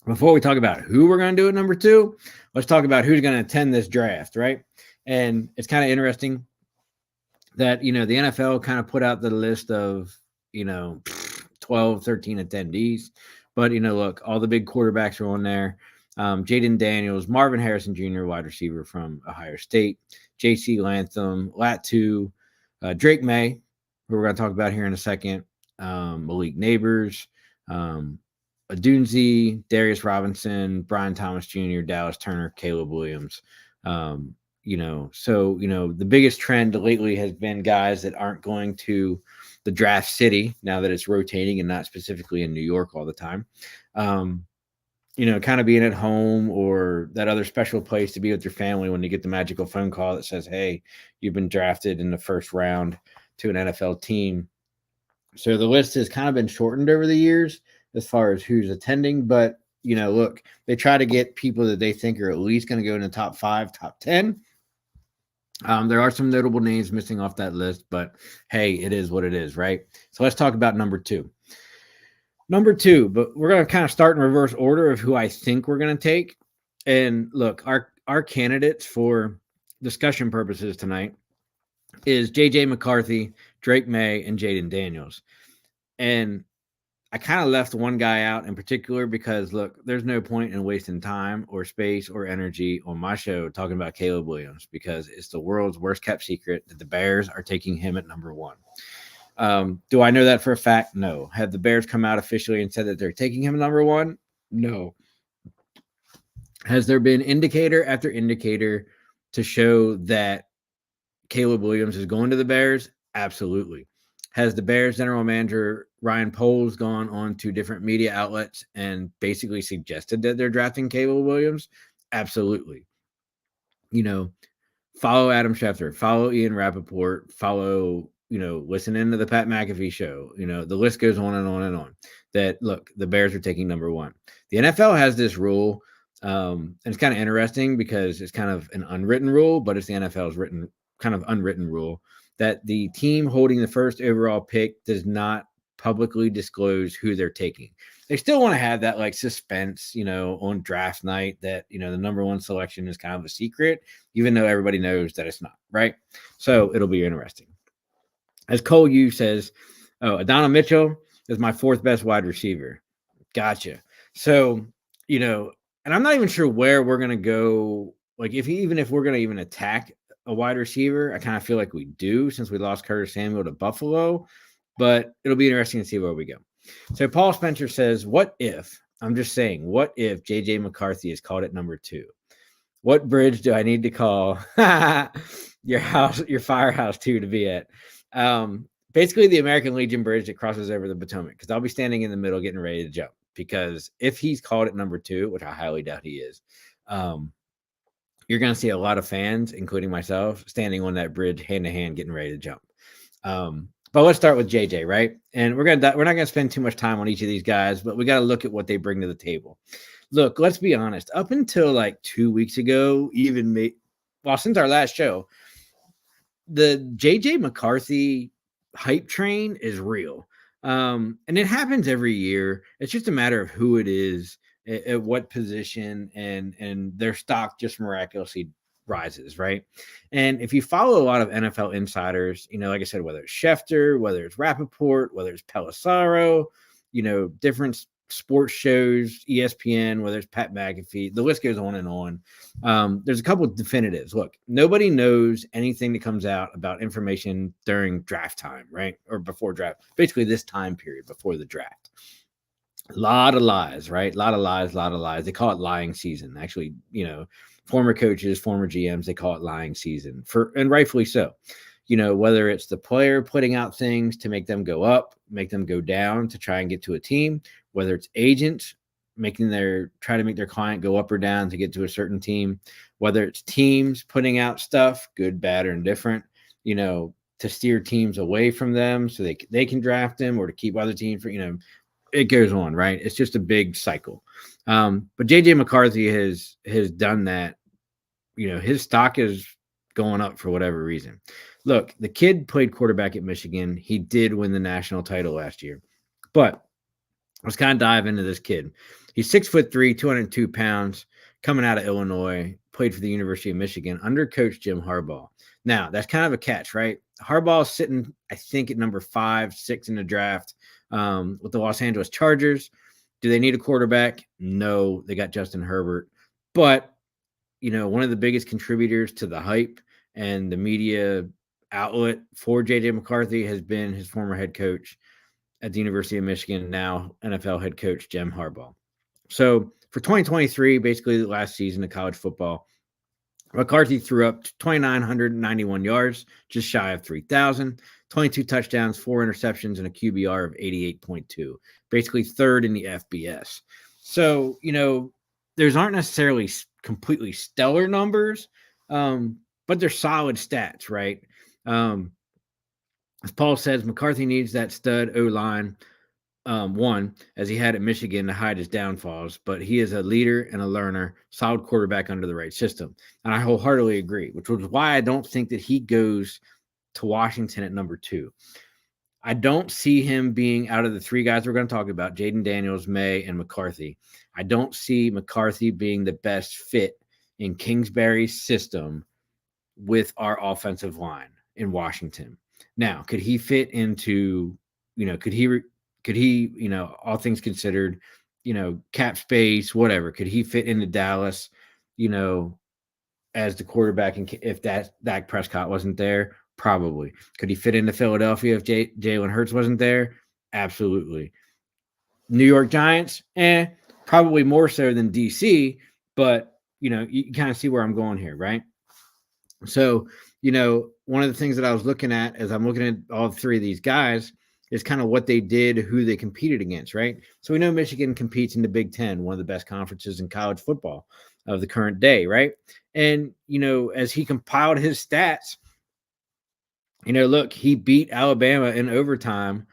before we talk about who we're going to do at number 2, let's talk about who's going to attend this draft, right? And it's kind of interesting that, the NFL kind of put out the list of, 12, 13 attendees. But, look, all the big quarterbacks are on there. Jayden Daniels, Marvin Harrison Jr., wide receiver from Ohio State, J.C. Latham, Latu, Drake May, who we're going to talk about here in a second, Malik Neighbors, Adunzi, Darius Robinson, Brian Thomas Jr., Dallas Turner, Caleb Williams. So, the biggest trend lately has been guys that aren't going to the draft city now that it's rotating and not specifically in New York all the time. Kind of being at home or that other special place to be with your family when you get the magical phone call that says, hey, you've been drafted in the first round to an NFL team. So the list has kind of been shortened over the years as far as who's attending, but look, they try to get people that they think are at least going to go in the top 5, top 10. There are some notable names missing off that list, but hey, it is what it is, right? So let's talk about number 2. Number 2, but we're going to kind of start in reverse order of who I think we're going to take. And look, our candidates for discussion purposes tonight is J.J. McCarthy, Drake May, and Jayden Daniels. And I kind of left one guy out in particular because, look, there's no point in wasting time or space or energy on my show talking about Caleb Williams because it's the world's worst kept secret that the Bears are taking him at number 1. Do I know that for a fact? No. Have the Bears come out officially and said that they're taking him number 1? No. Has there been indicator after indicator to show that Caleb Williams is going to the Bears? Absolutely. Has the Bears general manager Ryan Poles gone on to different media outlets and basically suggested that they're drafting Caleb Williams? Absolutely. Follow Adam Schefter, follow Ian Rappaport, follow, listen into the Pat McAfee show. The list goes on and on and on. That, look, the Bears are taking number one. The NFL has this rule, and it's kind of interesting because it's kind of an unwritten rule, but it's the NFL's kind of unwritten rule that the team holding the first overall pick does not publicly disclose who they're taking. They still want to have that like suspense, on draft night that, the number one selection is kind of a secret, even though everybody knows that it's not, right? So it'll be interesting. As Cole Yu says, Adonai Mitchell is my fourth best wide receiver. Gotcha. So, and I'm not even sure where we're going to go. Like if we're going to even attack a wide receiver, I kind of feel like we do since we lost Curtis Samuel to Buffalo, but it'll be interesting to see where we go. So Paul Spencer says, what if JJ McCarthy is called at number 2? What bridge do I need to call your firehouse 2 to be at? Basically the American Legion bridge that crosses over the Potomac, because I'll be standing in the middle getting ready to jump, because if he's called at number 2, which I highly doubt he is, you're going to see a lot of fans, including myself, standing on that bridge hand to hand getting ready to jump. But let's start with JJ, right? And we're not going to spend too much time on each of these guys, but we got to look at what they bring to the table. Look, let's be honest. Up until like 2 weeks ago, since our last show, the JJ McCarthy hype train is real. And it happens every year. It's just a matter of who it is, at what position, and their stock just miraculously rises, right? And if you follow a lot of NFL insiders, like I said, whether it's Schefter, whether it's Rappaport, whether it's Pelissero, different sports shows, ESPN, whether it's Pat McAfee, the list goes on and on. There's a couple of definitives. Look, nobody knows anything that comes out about information during draft time, right? Or before draft, basically this time period before the draft. A lot of lies, right? A lot of lies. They call it lying season. Actually, former coaches, former GMs, they call it lying season, and rightfully so. Whether it's the player putting out things to make them go up, make them go down to try and get to a team, whether it's agents trying to make their client go up or down to get to a certain team, whether it's teams putting out stuff, good, bad, or indifferent, to steer teams away from them so they can draft them, or to keep other teams for, it goes on, right? It's just a big cycle. But JJ McCarthy has done that. His stock is going up for whatever reason. Look, the kid played quarterback at Michigan. He did win the national title last year. But let's kind of dive into this kid. He's 6'3", 202 pounds, coming out of Illinois, played for the University of Michigan under Coach Jim Harbaugh. Now, that's kind of a catch, right? Harbaugh's sitting, I think, at number 5, 6 in the draft with the Los Angeles Chargers. Do they need a quarterback? No, they got Justin Herbert. But, one of the biggest contributors to the hype and the media outlet for JJ McCarthy has been his former head coach at the University of Michigan, now NFL head coach Jim Harbaugh. So for 2023, basically the last season of college football, McCarthy threw up 2,991 yards, just shy of 3,000, 22 touchdowns, 4 interceptions, and a QBR of 88.2, basically third in the FBS. So, those aren't necessarily completely stellar numbers, but they're solid stats, right? As Paul says, McCarthy needs that stud O-line, one, as he had at Michigan, to hide his downfalls, but he is a leader and a learner, solid quarterback under the right system. And I wholeheartedly agree, which was why I don't think that he goes to Washington at number 2. I don't see him being, out of the 3 guys we're going to talk about, Jaden Daniels, May, and McCarthy, I don't see McCarthy being the best fit in Kingsbury's system with our offensive line in Washington. Now, could he fit into, could he, all things considered, cap space, whatever, could he fit into Dallas, as the quarterback? And if Dak Prescott wasn't there, probably. Could he fit into Philadelphia if Jalen Hurts wasn't there? Absolutely. New York Giants, probably more so than DC, but you kind of see where I'm going here, right? So, one of the things that I was looking at as I'm looking at all three of these guys is kind of what they did, who they competed against, right? So we know Michigan competes in the Big Ten, one of the best conferences in college football of the current day, right? And, as he compiled his stats, look, he beat Alabama in overtime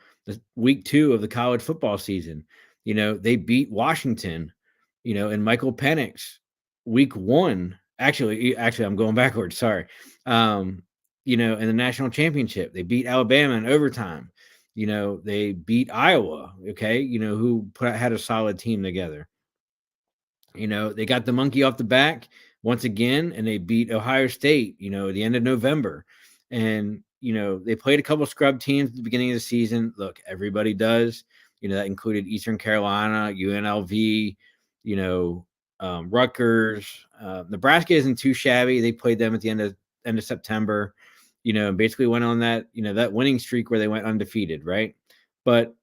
week 2 of the college football season. They beat Washington, and Michael Penix week 1. Actually, I'm going backwards. Sorry. In the national championship, they beat Alabama in overtime. They beat Iowa. Okay. Who had a solid team together. They got the monkey off the back once again, and they beat Ohio State, at the end of November. And, they played a couple scrub teams at the beginning of the season. Look, everybody does. That included Eastern Carolina, UNLV, Rutgers. Nebraska isn't too shabby. They played them at the end of September, and basically went on that, that winning streak where they went undefeated, right? But,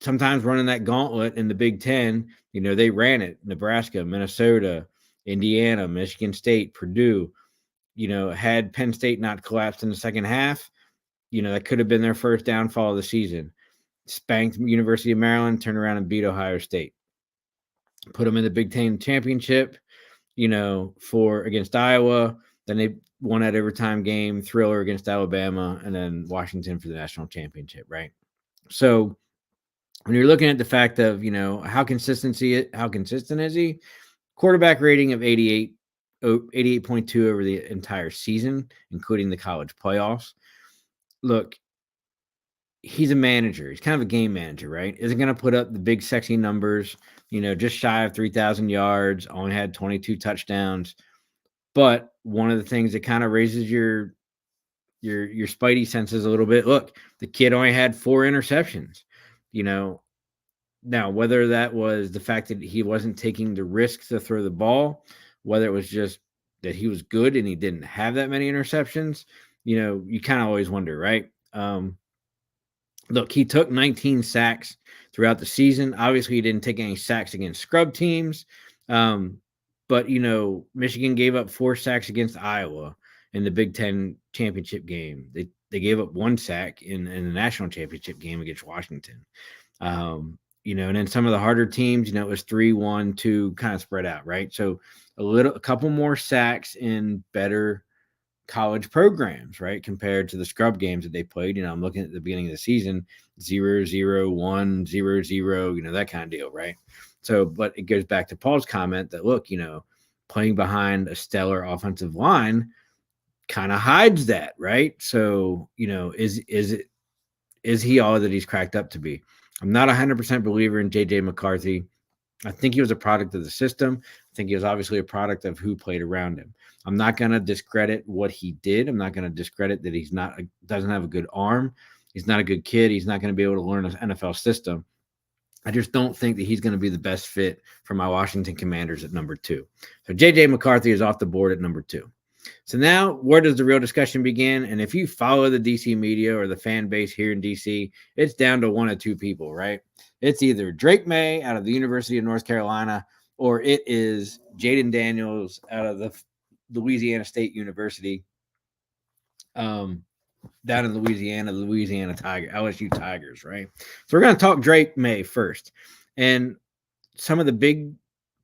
sometimes running that gauntlet in the Big Ten, they ran it. Nebraska, Minnesota, Indiana, Michigan State, Purdue, had Penn State not collapsed in the second half, that could have been their first downfall of the season. Spanked University of Maryland, turned around and beat Ohio State. Put them in the Big Ten championship, against Iowa. Then they won that overtime game, thriller against Alabama, and then Washington for the national championship, right? So when you're looking at the fact of, how consistent is he? Quarterback rating of 88.2 over the entire season, including the college playoffs. Look, he's a manager. He's kind of a game manager, right? Isn't going to put up the big sexy numbers, just shy of 3,000 yards, only had 22 touchdowns. But one of the things that kind of raises your spidey senses a little bit. Look, the kid only had 4 interceptions. Now, whether that was the fact that he wasn't taking the risk to throw the ball, whether it was just that he was good and he didn't have that many interceptions, you kind of always wonder, right? Look, he took 19 sacks throughout the season. Obviously, he didn't take any sacks against scrub teams. But, Michigan gave up 4 sacks against Iowa in the Big Ten championship game. They gave up 1 sack in the national championship game against Washington. And then some of the harder teams, it was 3-1-2 kind of spread out, right? So a couple more sacks in better college programs, right? Compared to the scrub games that they played. I'm looking at the beginning of the season, 0-0, 1-0-0, that kind of deal, right? So, but it goes back to Paul's comment that, look, playing behind a stellar offensive line kind of hides that, right? So, is he all that he's cracked up to be? I'm not 100% believer in JJ McCarthy. I think he was a product of the system. I think he was obviously a product of who played around him. I'm not going to discredit what he did. I'm not going to discredit that he's doesn't have a good arm. He's not a good kid. He's not going to be able to learn an NFL system. I just don't think that he's going to be the best fit for my Washington Commanders at number 2. So JJ McCarthy is off the board at number 2. So now, where does the real discussion begin? And if you follow the DC media or the fan base here in DC, it's down to 1 of 2 people, right? It's either Drake May out of the University of North Carolina, or it is Jaden Daniels out of the Louisiana State University, down in Louisiana, LSU Tigers, right? So we're going to talk Drake May first. And some of the big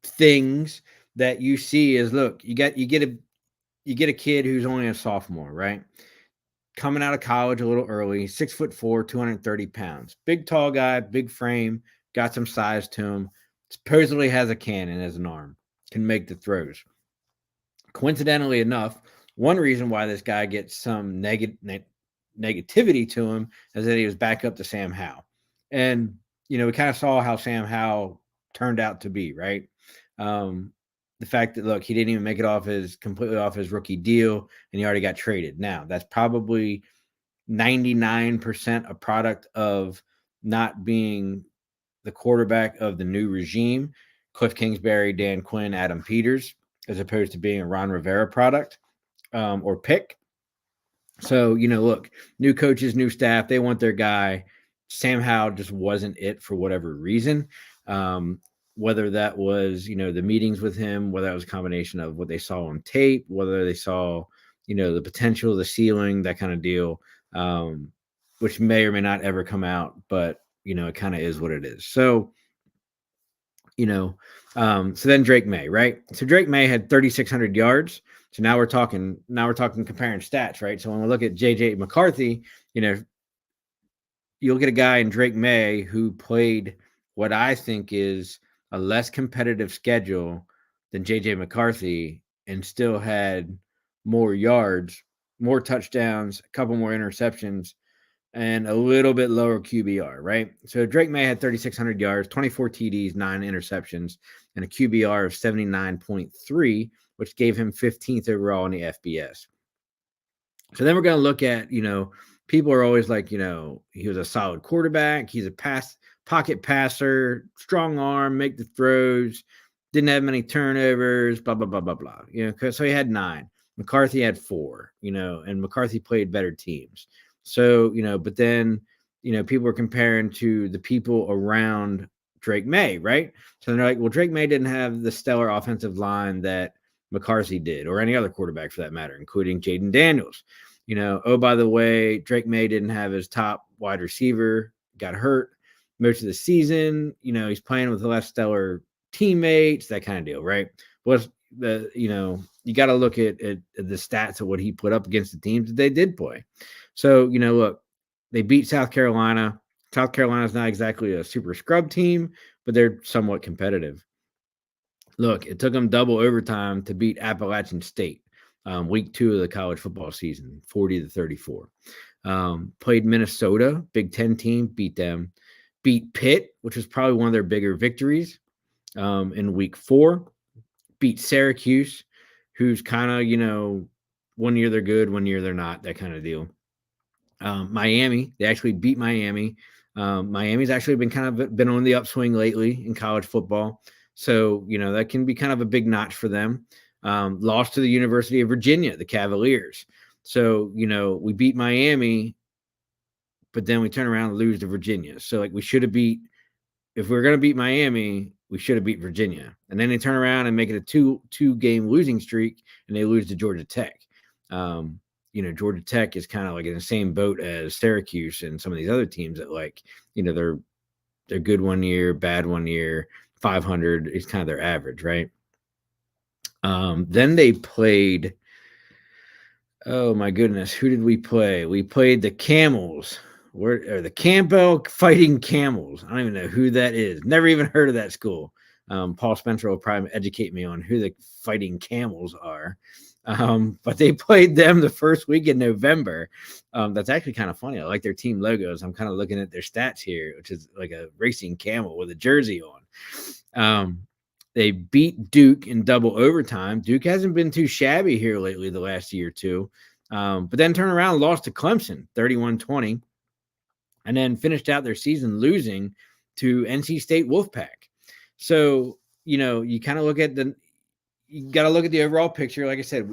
things that you see is, look, you get a kid who's only a sophomore, right? Coming out of college a little early, 6'4", 230 pounds. Big, tall guy, big frame, got some size to him. Supposedly has a cannon as an arm, can make the throws. Coincidentally enough, one reason why this guy gets some negativity to him is that he was back up to Sam Howell. And, we kind of saw how Sam Howell turned out to be, right? The fact that, look, he didn't even make it completely off his rookie deal, and he already got traded. Now, that's probably 99% a product of not being the quarterback of the new regime, Cliff Kingsbury, Dan Quinn, Adam Peters, as opposed to being a Ron Rivera product or pick. So, look, new coaches, new staff, they want their guy. Sam Howell just wasn't it for whatever reason. whether that was, the meetings with him, whether that was a combination of what they saw on tape, whether they saw, the potential, the ceiling, that kind of deal, which may or may not ever come out, but, it kind of is what it is. So, so then Drake May, right? So Drake May had 3,600 yards. So now we're talking comparing stats, right? So when we look at JJ McCarthy, you'll get a guy in Drake May who played what I think is a less competitive schedule than JJ McCarthy and still had more yards, more touchdowns, a couple more interceptions, and a little bit lower QBR, right? So Drake May had 3,600 yards, 24 TDs, 9 interceptions, and a QBR of 79.3, which gave him 15th overall in the FBS. So then we're going to look at, people are always like, he was a solid quarterback. He's a pocket passer, strong arm, make the throws, didn't have many turnovers, blah, blah, blah, blah, blah. So he had 9. McCarthy had 4, and McCarthy played better teams. So, but then, people were comparing to the people around Drake May, right? So they're like, well, Drake May didn't have the stellar offensive line that McCarthy did, or any other quarterback for that matter, including Jaden Daniels. Oh, by the way, Drake May didn't have his top wide receiver, got hurt most of the season. He's playing with less stellar teammates, that kind of deal, right? Was you got to look at the stats of what he put up against the teams that they did play. So, look, they beat South Carolina. South Carolina's not exactly a super scrub team, but they're somewhat competitive. Look, it took them double overtime to beat Appalachian State, week 2 of the college football season, 40-34. Played Minnesota, Big Ten team, beat them. Beat Pitt, which was probably one of their bigger victories, in week 4. Beat Syracuse, who's kind of, one year they're good, one year they're not, that kind of deal. Miami, they actually beat Miami. Miami's actually been on the upswing lately in college football. So, that can be kind of a big notch for them. Lost to the University of Virginia, the Cavaliers. So, we beat Miami, but then we turn around and lose to Virginia. So, like, if we're going to beat Miami, we should have beat Virginia. And then they turn around and make it a two-game losing streak, and they lose to Georgia Tech. Georgia Tech is kind of like in the same boat as Syracuse and some of these other teams that, like, they're good one year, bad one year, 500 is kind of their average, right? Then they played, oh my goodness, who did we play? We played the Camels. The Campbell Fighting Camels. I don't even know who that is. Never even heard of that school. Paul Spencer will probably educate me on who the Fighting Camels are. But they played them the first week in November. That's actually kind of funny. I like their team logos. I'm kind of looking at their stats here, which is like a racing camel with a jersey on. They beat Duke in double overtime. Duke hasn't been too shabby here lately the last year or two. But then turned around and lost to Clemson, 31-20. And then finished out their season losing to NC State Wolfpack. So, you kind of you got to look at the overall picture. Like I said,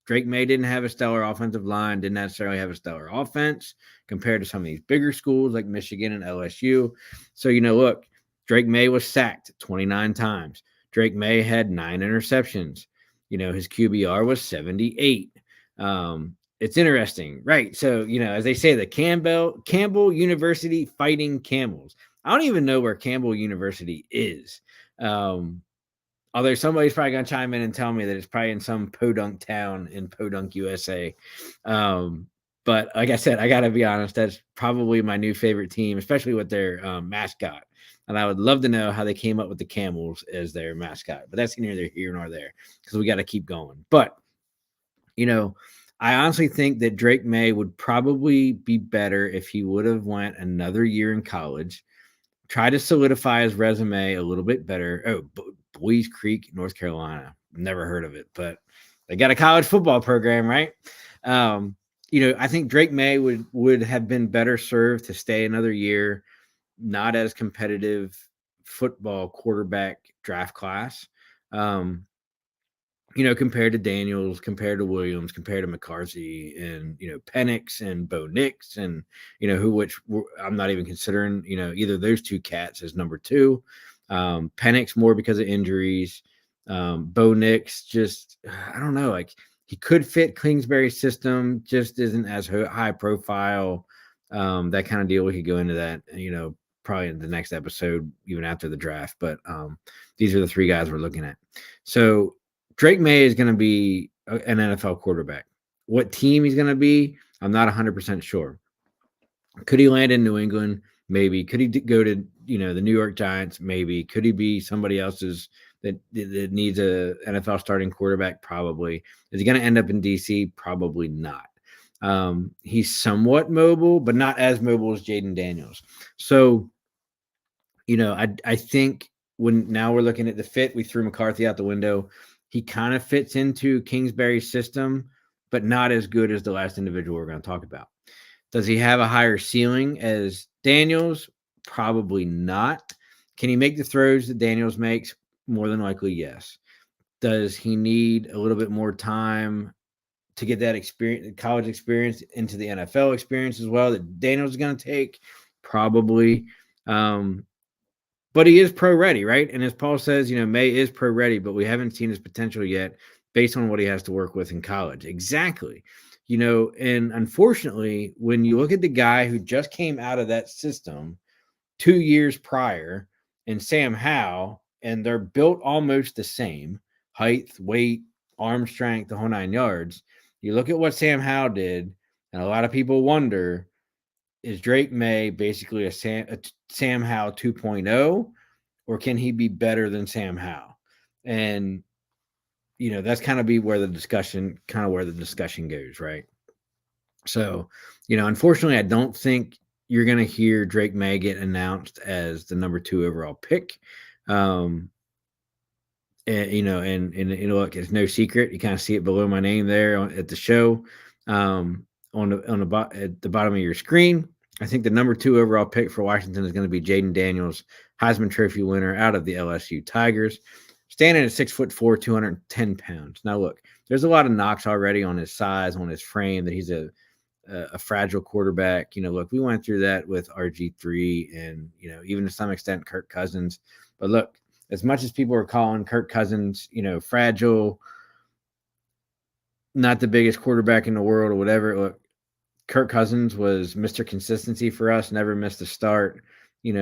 Drake May didn't have a stellar offensive line, didn't necessarily have a stellar offense compared to some of these bigger schools like Michigan and LSU. So, look, Drake May was sacked 29 times. Drake May had 9 interceptions. His QBR was 78. It's interesting, right? So, as they say, the Campbell University Fighting Camels. I don't even know where Campbell University is. Although somebody's probably going to chime in and tell me that it's probably in some podunk town in Podunk, USA. But like I said, I got to be honest, that's probably my new favorite team, especially with their mascot. And I would love to know how they came up with the Camels as their mascot. But that's neither here nor there because we got to keep going. But, I honestly think that Drake May would probably be better if he would have went another year in college, try to solidify his resume a little bit better. Oh, Boys Creek, North Carolina. Never heard of it, but they got a college football program, right? I think Drake May would have been better served to stay another year, not as competitive football quarterback draft class. Compared to Daniels, compared to Williams, compared to McCarthy and, Penix and Bo Nix and, which I'm not even considering, either of those two cats as number 2. Penix more because of injuries. Bo Nix just, I don't know, like he could fit Kingsbury's system, just isn't as high profile. That kind of deal. We could go into that, probably in the next episode, even after the draft. But these are the three guys we're looking at. So Drake May is going to be an NFL quarterback. What team he's going to be, I'm not 100% sure. Could he land in New England? Maybe. Could he go to the New York Giants? Maybe. Could he be somebody else's that needs a NFL starting quarterback? Probably. Is he going to end up in DC? Probably not. He's somewhat mobile, but not as mobile as Jaden Daniels. So, I think when now we're looking at the fit, we threw McCarthy out the window. He kind of fits into Kingsbury's system, but not as good as the last individual we're going to talk about. Does he have a higher ceiling as Daniels? Probably not. Can he make the throws that Daniels makes? More than likely, yes. Does he need a little bit more time to get that experience, college experience, into the NFL experience as well that Daniels is going to take? Probably. But he is pro ready, right? And as Paul says, May is pro ready, but we haven't seen his potential yet based on what he has to work with in college. Exactly. And unfortunately, when you look at the guy who just came out of that system 2 years prior and Sam Howell, and they're built almost the same height, weight, arm strength, the whole 9 yards. You look at what Sam Howell did, and a lot of people wonder, is Drake May basically a Sam Howell 2.0, or can he be better than Sam Howell? And that's kind of where the discussion goes, right? So, unfortunately, I don't think you're going to hear Drake May get announced as the number 2 overall pick. And look, it's no secret. You kind of see it below my name there at the show, at the bottom of your screen. I think the number 2 overall pick for Washington is going to be Jaden Daniels, Heisman Trophy winner out of the LSU Tigers, standing at 6'4", 210 pounds. Now, look, there's a lot of knocks already on his size, on his frame, that he's a fragile quarterback. Look, we went through that with RG3 and, even to some extent Kirk Cousins. But look, as much as people are calling Kirk Cousins, fragile, not the biggest quarterback in the world or whatever, look, Kirk Cousins was Mr. Consistency for us, never missed a start,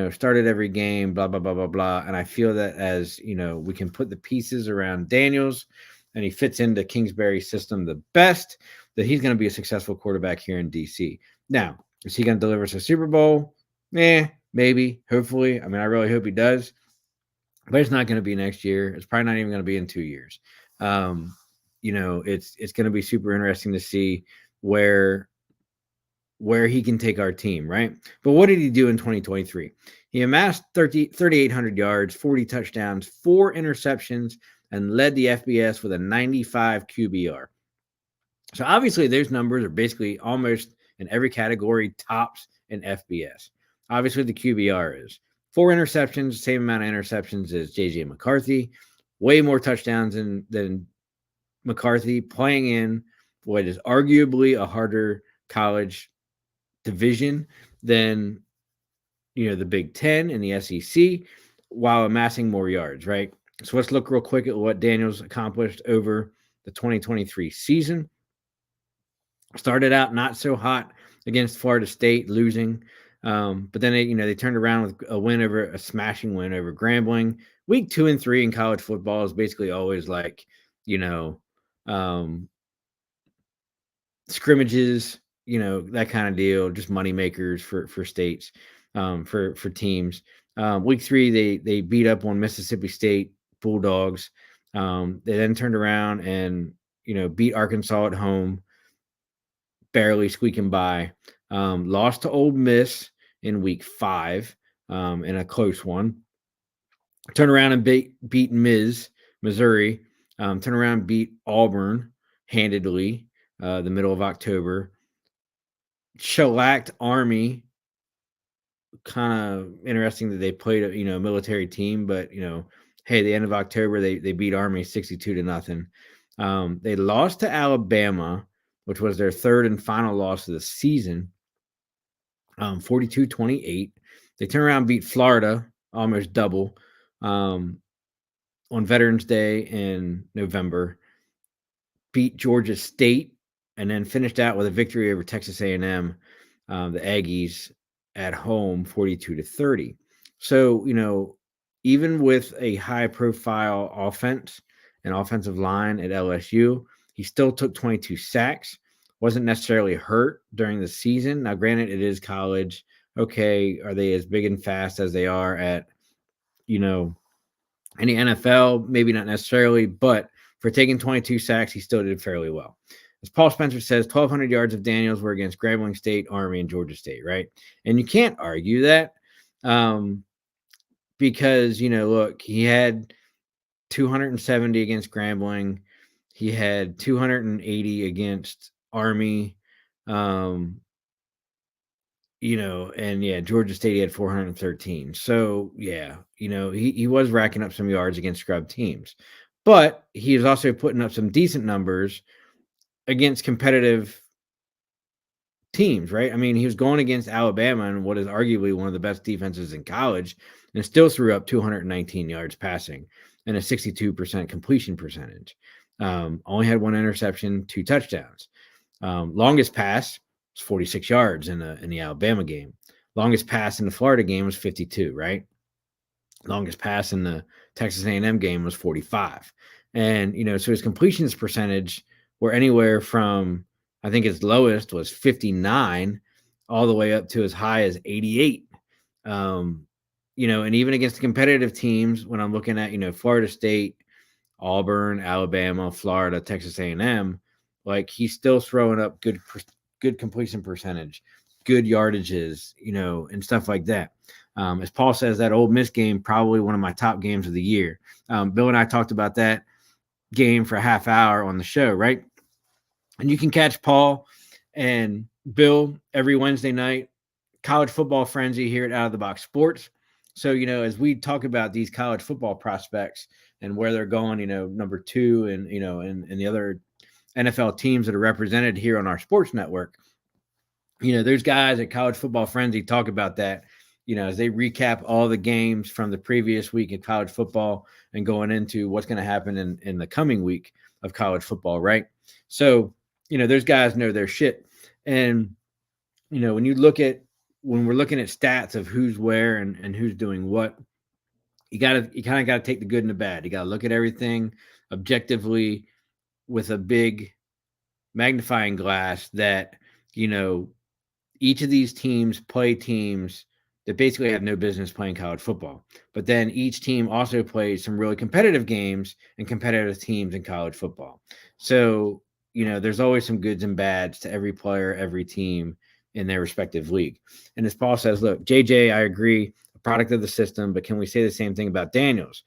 started every game, blah, blah, blah, blah, blah. And I feel that as, we can put the pieces around Daniels and he fits into Kingsbury's system the best, that he's going to be a successful quarterback here in DC. Now, is he going to deliver us a Super Bowl? Maybe, hopefully. I mean, I really hope he does. But it's not going to be next year. It's probably not even going to be in 2 years. It's going to be super interesting to see where he can take our team, right? But what did he do in 2023? He amassed 3,800 yards, 40 touchdowns, 4 interceptions, and led the FBS with a 95 QBR. So obviously those numbers are basically almost in every category tops in FBS. Obviously the QBR is 4 interceptions, same amount of interceptions as JJ McCarthy, way more touchdowns than McCarthy, playing in what is arguably a harder college division than the Big Ten and the SEC, while amassing more yards, right? So let's look real quick at what Daniels accomplished over the 2023 season. Started out not so hot against Florida State, losing, but then they turned around with a smashing win over Grambling. Week 2 and 3 in college football is basically always like scrimmages, that kind of deal, just money makers for states, for teams. Week 3, they beat up on Mississippi State Bulldogs. They then turned around and, beat Arkansas at home, barely squeaking by. Lost to Ole Miss in week 5 in a close one. Turn around and beat Missouri. Turn around and beat Auburn handedly the middle of October. Shellacked Army. Kind of interesting that they played a military team, but hey, the end of October they beat Army 62-0. They lost to Alabama, which was their third and final loss of the season, 42-28. They turn around and beat Florida, almost double, on Veterans Day in November, beat Georgia State, and then finished out with a victory over Texas A&M, the Aggies at home, 42-30. So, even with a high-profile offense and offensive line at LSU, he still took 22 sacks. Wasn't necessarily hurt during the season. Now, granted, it is college. Okay, are they as big and fast as they are at, in the NFL? Maybe not necessarily, but for taking 22 sacks, he still did fairly well. As Paul Spencer says, 1,200 yards of Daniels were against Grambling State, Army, and Georgia State, right? And you can't argue that because, look, he had 270 against Grambling. He had 280 against Army. And yeah, Georgia State, he had 413. So yeah, he was racking up some yards against scrub teams, but he is also putting up some decent numbers against competitive teams, right? I mean, he was going against Alabama and what is arguably one of the best defenses in college, and still threw up 219 yards passing and a 62% completion percentage. Only had one interception, 2 touchdowns. Longest pass was 46 yards in the Alabama game. Longest pass in the Florida game was 52, right? Longest pass in the Texas A&M game was 45. And, so his completions percentage were anywhere from, I think his lowest was 59 all the way up to as high as 88. And even against the competitive teams, when I'm looking at, Florida State, Auburn, Alabama, Florida, Texas A&M, like he's still throwing up good completion percentage, good yardages, and stuff like that. As Paul says, that Ole Miss game, probably one of my top games of the year. Bill and I talked about that game for a half hour on the show, right? And you can catch Paul and Bill every Wednesday night, College Football Frenzy here at Out of the Box Sports. So, as we talk about these college football prospects and where they're going, number 2 and, and the other NFL teams that are represented here on our sports network, there's guys at College Football Frenzy talk about that, as they recap all the games from the previous week in college football and going into what's going to happen in the coming week of college football, right? So, those guys know their shit. And, when we're looking at stats of who's where and who's doing what, you kind of got to take the good and the bad. You got to look at everything objectively with a big magnifying glass that, each of these teams play teams that basically have no business playing college football. But then each team also plays some really competitive games and competitive teams in college football. So, there's always some goods and bads to every player, every team in their respective league. And as Paul says, look, JJ, I agree, a product of the system, but can we say the same thing about Daniels?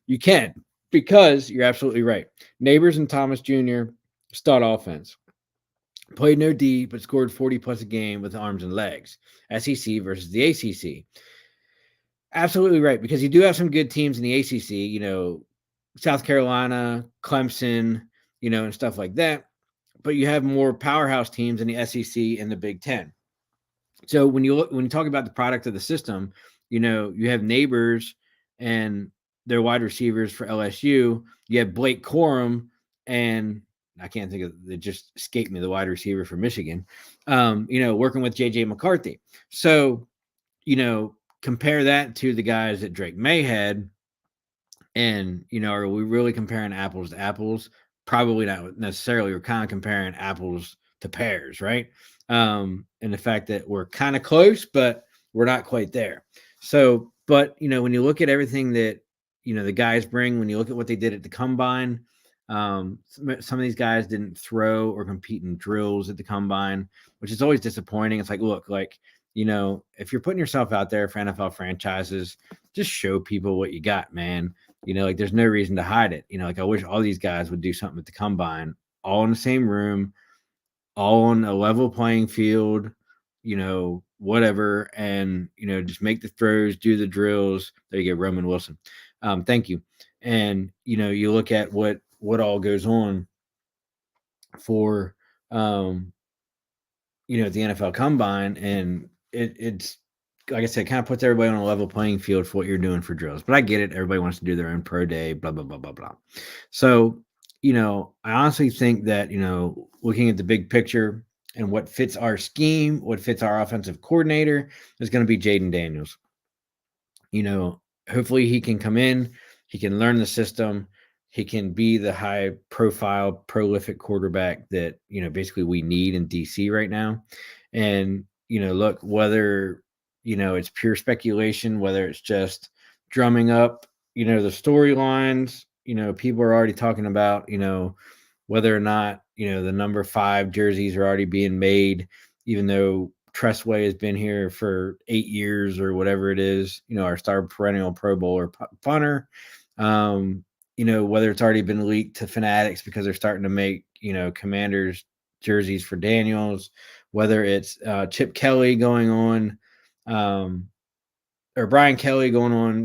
You can, because you're absolutely right. Neighbors and Thomas Jr., stud offense. Played no D, but scored 40 plus a game with arms and legs. SEC versus the ACC. Absolutely right, because you do have some good teams in the ACC, South Carolina, Clemson, and stuff like that. But you have more powerhouse teams in the SEC and the Big Ten. So when you talk about the product of the system, you have Neighbors and their wide receivers for LSU. You have Blake Corum and I can't think of it, just escaped me, the wide receiver for Michigan, working with JJ McCarthy. So, compare that to the guys that Drake May had. And, are we really comparing apples to apples? Probably not necessarily. We're kind of comparing apples to pears, right? And the fact that we're kind of close, but we're not quite there. So, but, when you look at everything that, the guys bring, when you look at what they did at the Combine, some of these guys didn't throw or compete in drills at the Combine, which is always disappointing. It's like, look, if you're putting yourself out there for NFL franchises, just show people what you got, man. There's no reason to hide it. I wish all these guys would do something at the Combine, all in the same room, all on a level playing field, whatever. And, just make the throws, do the drills. There you go, Roman Wilson. Thank you. And, you look at what all goes on for, the NFL Combine, and it's like I said, kind of puts everybody on a level playing field for what you're doing for drills. But I get it. Everybody wants to do their own pro day, blah, blah, blah, blah, blah. So, I honestly think that, looking at the big picture and what fits our scheme, what fits our offensive coordinator is going to be Jaden Daniels. Hopefully he can come in, he can learn the system, he can be the high profile, prolific quarterback that, basically we need in DC right now. And, look, whether, it's pure speculation, whether it's just drumming up, the storylines, people are already talking about, whether or not, the number 5 jerseys are already being made, even though Tressway has been here for 8 years or whatever it is, our star perennial Pro Bowler punter. Whether it's already been leaked to Fanatics because they're starting to make, Commanders jerseys for Daniels, whether it's Chip Kelly going on, or Brian Kelly going on,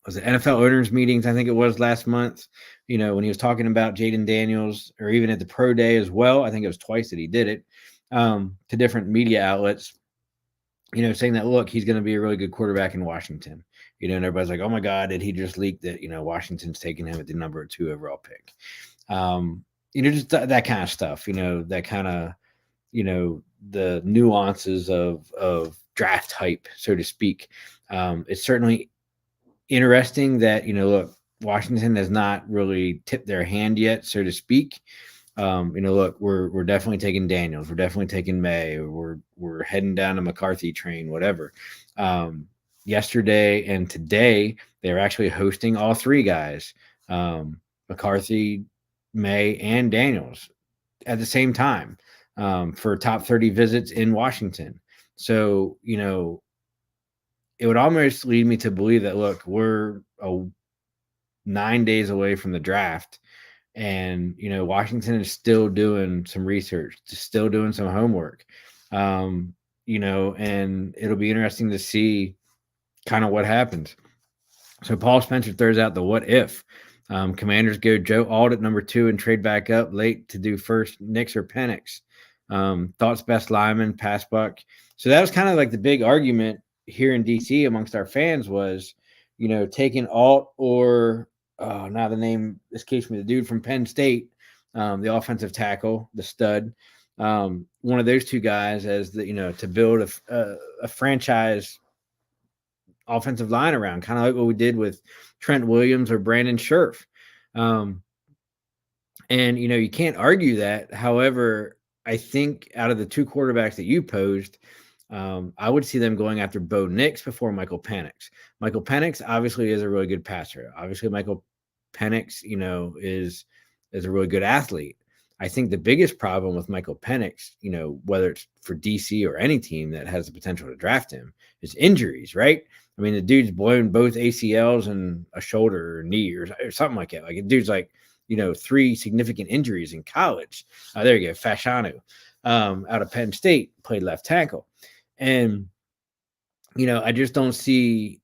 was it NFL owners meetings? I think it was last month, when he was talking about Jaden Daniels, or even at the pro day as well. I think it was twice that he did it, to different media outlets, saying that, look, he's going to be a really good quarterback in Washington, and everybody's like, oh my God, did he just leak that, Washington's taking him at the number 2 overall pick? Just that kind of stuff, that kind of, the nuances of draft hype, so to speak. It's certainly interesting that, look, Washington has not really tipped their hand yet, so to speak. Look, we're definitely taking Daniels, we're definitely taking May, we're heading down to McCarthy train, whatever. Yesterday and today, they're actually hosting all 3 guys, McCarthy, May, and Daniels at the same time, for top 30 visits in Washington. So, it would almost lead me to believe that, look, we're 9 days away from the draft, and, Washington is still doing some research, still doing some homework, and it'll be interesting to see kind of what happens. So Paul Spencer throws out the what if. Commanders go Joe Alt at number 2 and trade back up late to do first Nix or Penix. Thoughts best lineman, pass buck. So that was kind of like the big argument here in DC amongst our fans was, taking Alt or now the name escapes me, the dude from Penn State, the offensive tackle, the stud, one of those 2 guys as the, to build a franchise offensive line around, kind of like what we did with Trent Williams or Brandon Scherf. And, you can't argue that. However, I think out of the 2 quarterbacks that you posed, I would see them going after Bo Nix before Michael Penix. Michael Penix obviously is a really good passer. Obviously, Michael Penix, is a really good athlete. I think the biggest problem with Michael Penix, whether it's for DC or any team that has the potential to draft him, is injuries, right? I mean, the dude's blown both ACLs and a shoulder or knee or something like that. Like, the dude's like, 3 significant injuries in college. There you go, Fashanu, out of Penn State, played left tackle. And, I just don't see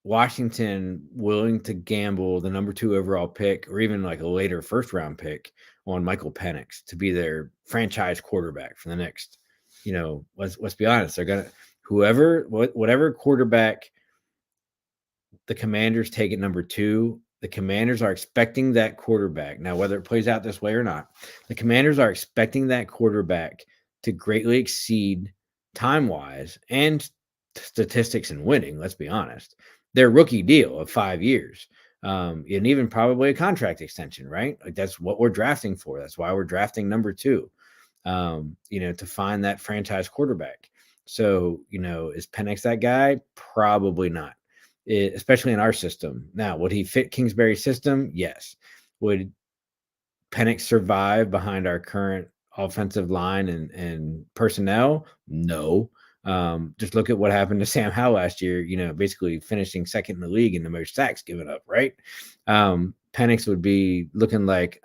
Washington willing to gamble the number 2 overall pick or even like a later first round pick on Michael Penix to be their franchise quarterback for the next, let's be honest. They're going to, whatever quarterback the Commanders take at number 2, the Commanders are expecting that quarterback. Now, whether it plays out this way or not, the Commanders are expecting that quarterback to greatly exceed time-wise and statistics and winning, let's be honest, their rookie deal of 5 years, and even probably a contract extension, right? Like, that's what we're drafting for. That's why we're drafting number 2, to find that franchise quarterback. So, is Penix that guy? Probably not. Especially in our system. Now, would he fit Kingsbury's system? Yes. Would Penix survive behind our current offensive line and personnel? No. Just look at what happened to Sam Howell last year, basically finishing second in the league in the most sacks given up, right? Penix would be looking like,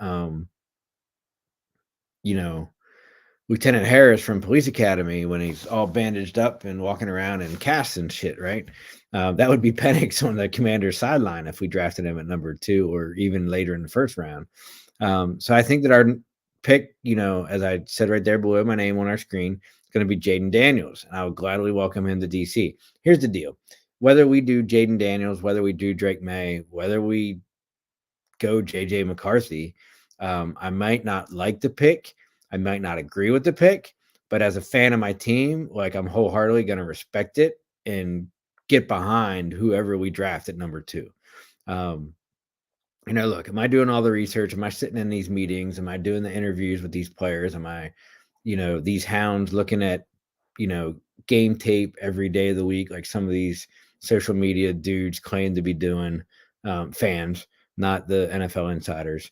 Lieutenant Harris from Police Academy when he's all bandaged up and walking around in casts and shit, right? That would be Penix on the Commander's sideline if we drafted him at number 2 or even later in the first round. So I think that our pick, as I said right there below my name on our screen, it's going to be Jayden Daniels, and I would gladly welcome him to DC. Here's the deal. Whether we do Jayden Daniels, whether we do Drake May, whether we go JJ McCarthy, I might not like the pick. I might not agree with the pick, but as a fan of my team, like, I'm wholeheartedly going to respect it and get behind whoever we draft at number 2. Look, am I doing all the research? Am I sitting in these meetings? Am I doing the interviews with these players? Am I, these hounds looking at, game tape every day of the week, like some of these social media dudes claim to be doing, fans, not the NFL insiders.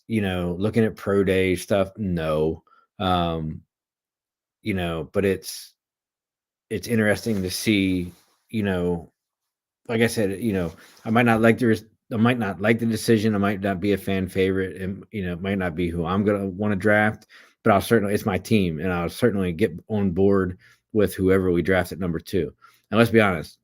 Looking at pro day stuff, no. But it's interesting to see, like I said, I might not like the decision. I might not be a fan favorite, and it might not be who I'm gonna want to draft. But it's my team, and I'll certainly get on board with whoever we draft at number 2. And let's be honest,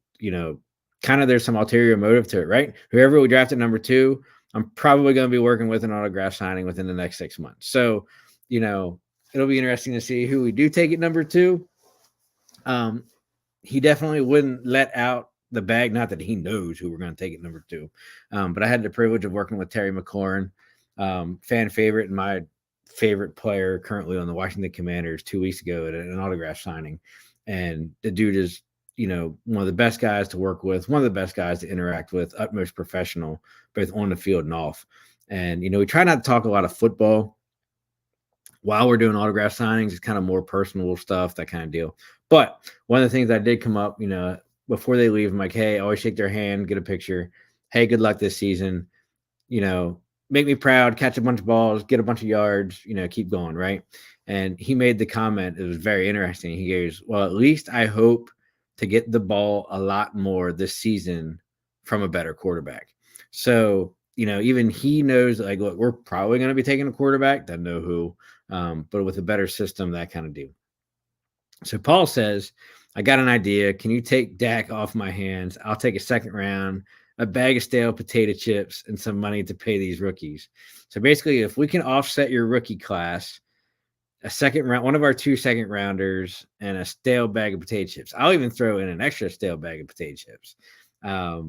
kind of there's some ulterior motive to it, right? Whoever we draft at number 2, I'm probably going to be working with an autograph signing within the next 6 months. So, it'll be interesting to see who we do take at number 2. He definitely wouldn't let out the bag. Not that he knows who we're going to take at number 2. But I had the privilege of working with Terry McLaurin, fan favorite and my favorite player currently on the Washington Commanders 2 weeks ago at an autograph signing. And the dude is, one of the best guys to work with, one of the best guys to interact with, utmost professional, both on the field and off. And, we try not to talk a lot of football while we're doing autograph signings. It's kind of more personal stuff, that kind of deal. But one of the things that did come up, before they leave, I'm like, hey, always shake their hand, get a picture. Hey, good luck this season. Make me proud, catch a bunch of balls, get a bunch of yards, keep going, right? And he made the comment, it was very interesting. He goes, well, at least I hope to get the ball a lot more this season from a better quarterback. So, even he knows, like, look, we're probably going to be taking a quarterback, doesn't know who, but with a better system, that kind of deal. So Paul says, I got an idea. Can you take Dak off my hands? I'll take a second round, a bag of stale potato chips, and some money to pay these rookies. So basically, if we can offset your rookie class, a second round, one of our 2 second rounders, and a stale bag of potato chips. I'll even throw in an extra stale bag of potato chips. I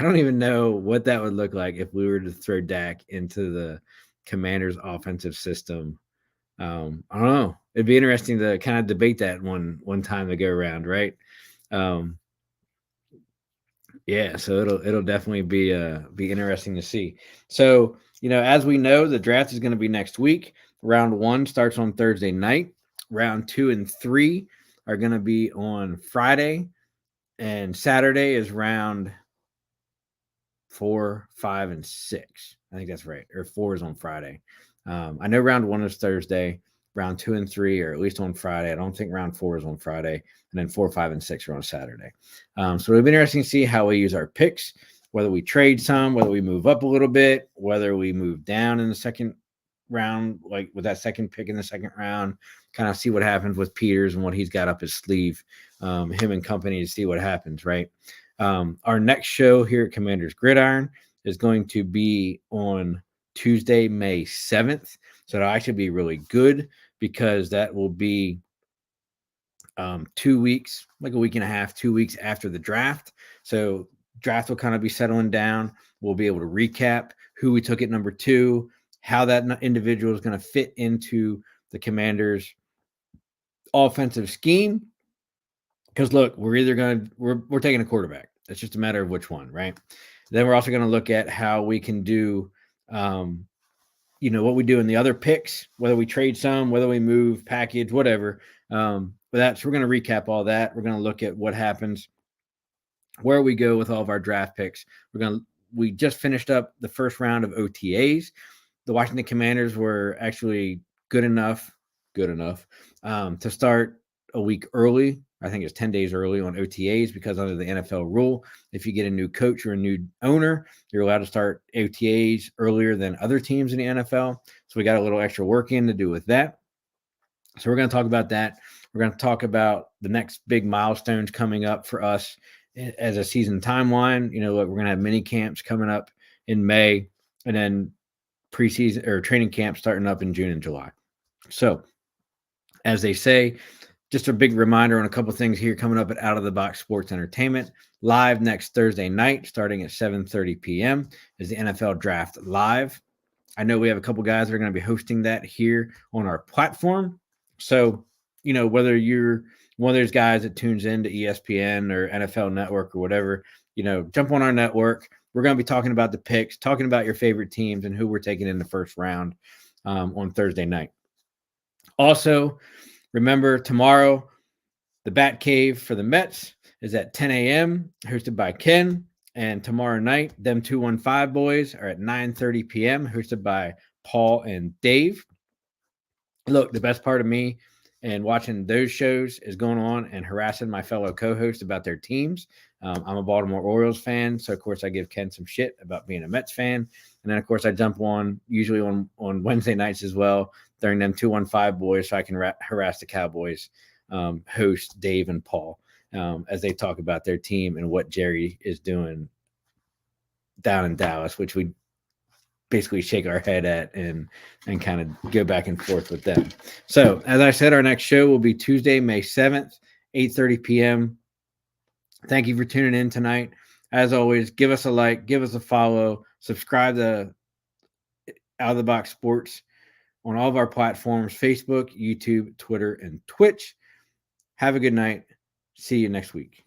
don't even know what that would look like if we were to throw Dak into the Commanders' offensive system. I don't know. It'd be interesting to kind of debate that one time to go around, right? So it'll definitely be interesting to see. So, as we know, the draft is going to be next week. Round 1 starts on Thursday night. Round 2 and 3 are going to be on Friday, and Saturday is round 4, 5, and 6. I think that's right. Or 4 is on Friday. I know round 1 is Thursday. Round 2 and 3 are at least on Friday. I don't think round 4 is on Friday. And then 4, 5, and 6 are on Saturday. So it'll be interesting to see how we use our picks, whether we trade some, whether we move up a little bit, whether we move down in the second round, like with that second pick in the second round, kind of see what happens with Peters and what he's got up his sleeve, him and company, to see what happens, right? Our next show here at Commanders Gridiron is going to be on Tuesday, May 7th. So it'll actually be really good because that will be 2 weeks, like a week and a half, 2 weeks after the draft. So draft will kind of be settling down. We'll be able to recap who we took at number 2, how that individual is going to fit into the Commanders' offensive scheme. Because look, we're taking a quarterback. It's just a matter of which one, right? Then we're also going to look at how we can do, what we do in the other picks, whether we trade some, whether we move, package, whatever. So we're going to recap all that. We're going to look at what happens, where we go with all of our draft picks. We just finished up the first round of OTAs. The Washington Commanders were actually good enough to start a week early. I think it's 10 days early on OTAs because under the NFL rule, if you get a new coach or a new owner, you're allowed to start OTAs earlier than other teams in the NFL. So we got a little extra work in to do with that. So we're going to talk about that. We're going to talk about the next big milestones coming up for us as a season timeline. We're going to have mini camps coming up in May, and then preseason or training camp starting up in June and July. So, as they say, just a big reminder on a couple things here coming up at Out of the Box Sports Entertainment. Live next Thursday night, starting at 7:30 p.m., is the NFL Draft Live. I know we have a couple guys that are going to be hosting that here on our platform. So, whether you're one of those guys that tunes into ESPN or NFL Network or whatever, jump on our network. We're going to be talking about the picks, talking about your favorite teams and who we're taking in the first round on Thursday night. Also, remember tomorrow, the Bat Cave for the Mets is at 10 a.m., hosted by Ken. And tomorrow night, them 215 boys are at 9:30 p.m., hosted by Paul and Dave. Look, the best part of me and watching those shows is going on and harassing my fellow co-hosts about their teams. I'm a Baltimore Orioles fan, so of course I give Ken some shit about being a Mets fan. And then of course I jump on usually on Wednesday nights as well during them 215 boys, so I can harass the Cowboys host Dave and Paul as they talk about their team and what Jerry is doing down in Dallas, which we basically shake our head at and kind of go back and forth with them. So as I said, our next show will be Tuesday, May 7th, 8:30 p.m. Thank you for tuning in tonight. As always, give us a like, give us a follow, subscribe to Out of the Box Sports on all of our platforms, Facebook, YouTube, Twitter, and Twitch. Have a good night. See you next week.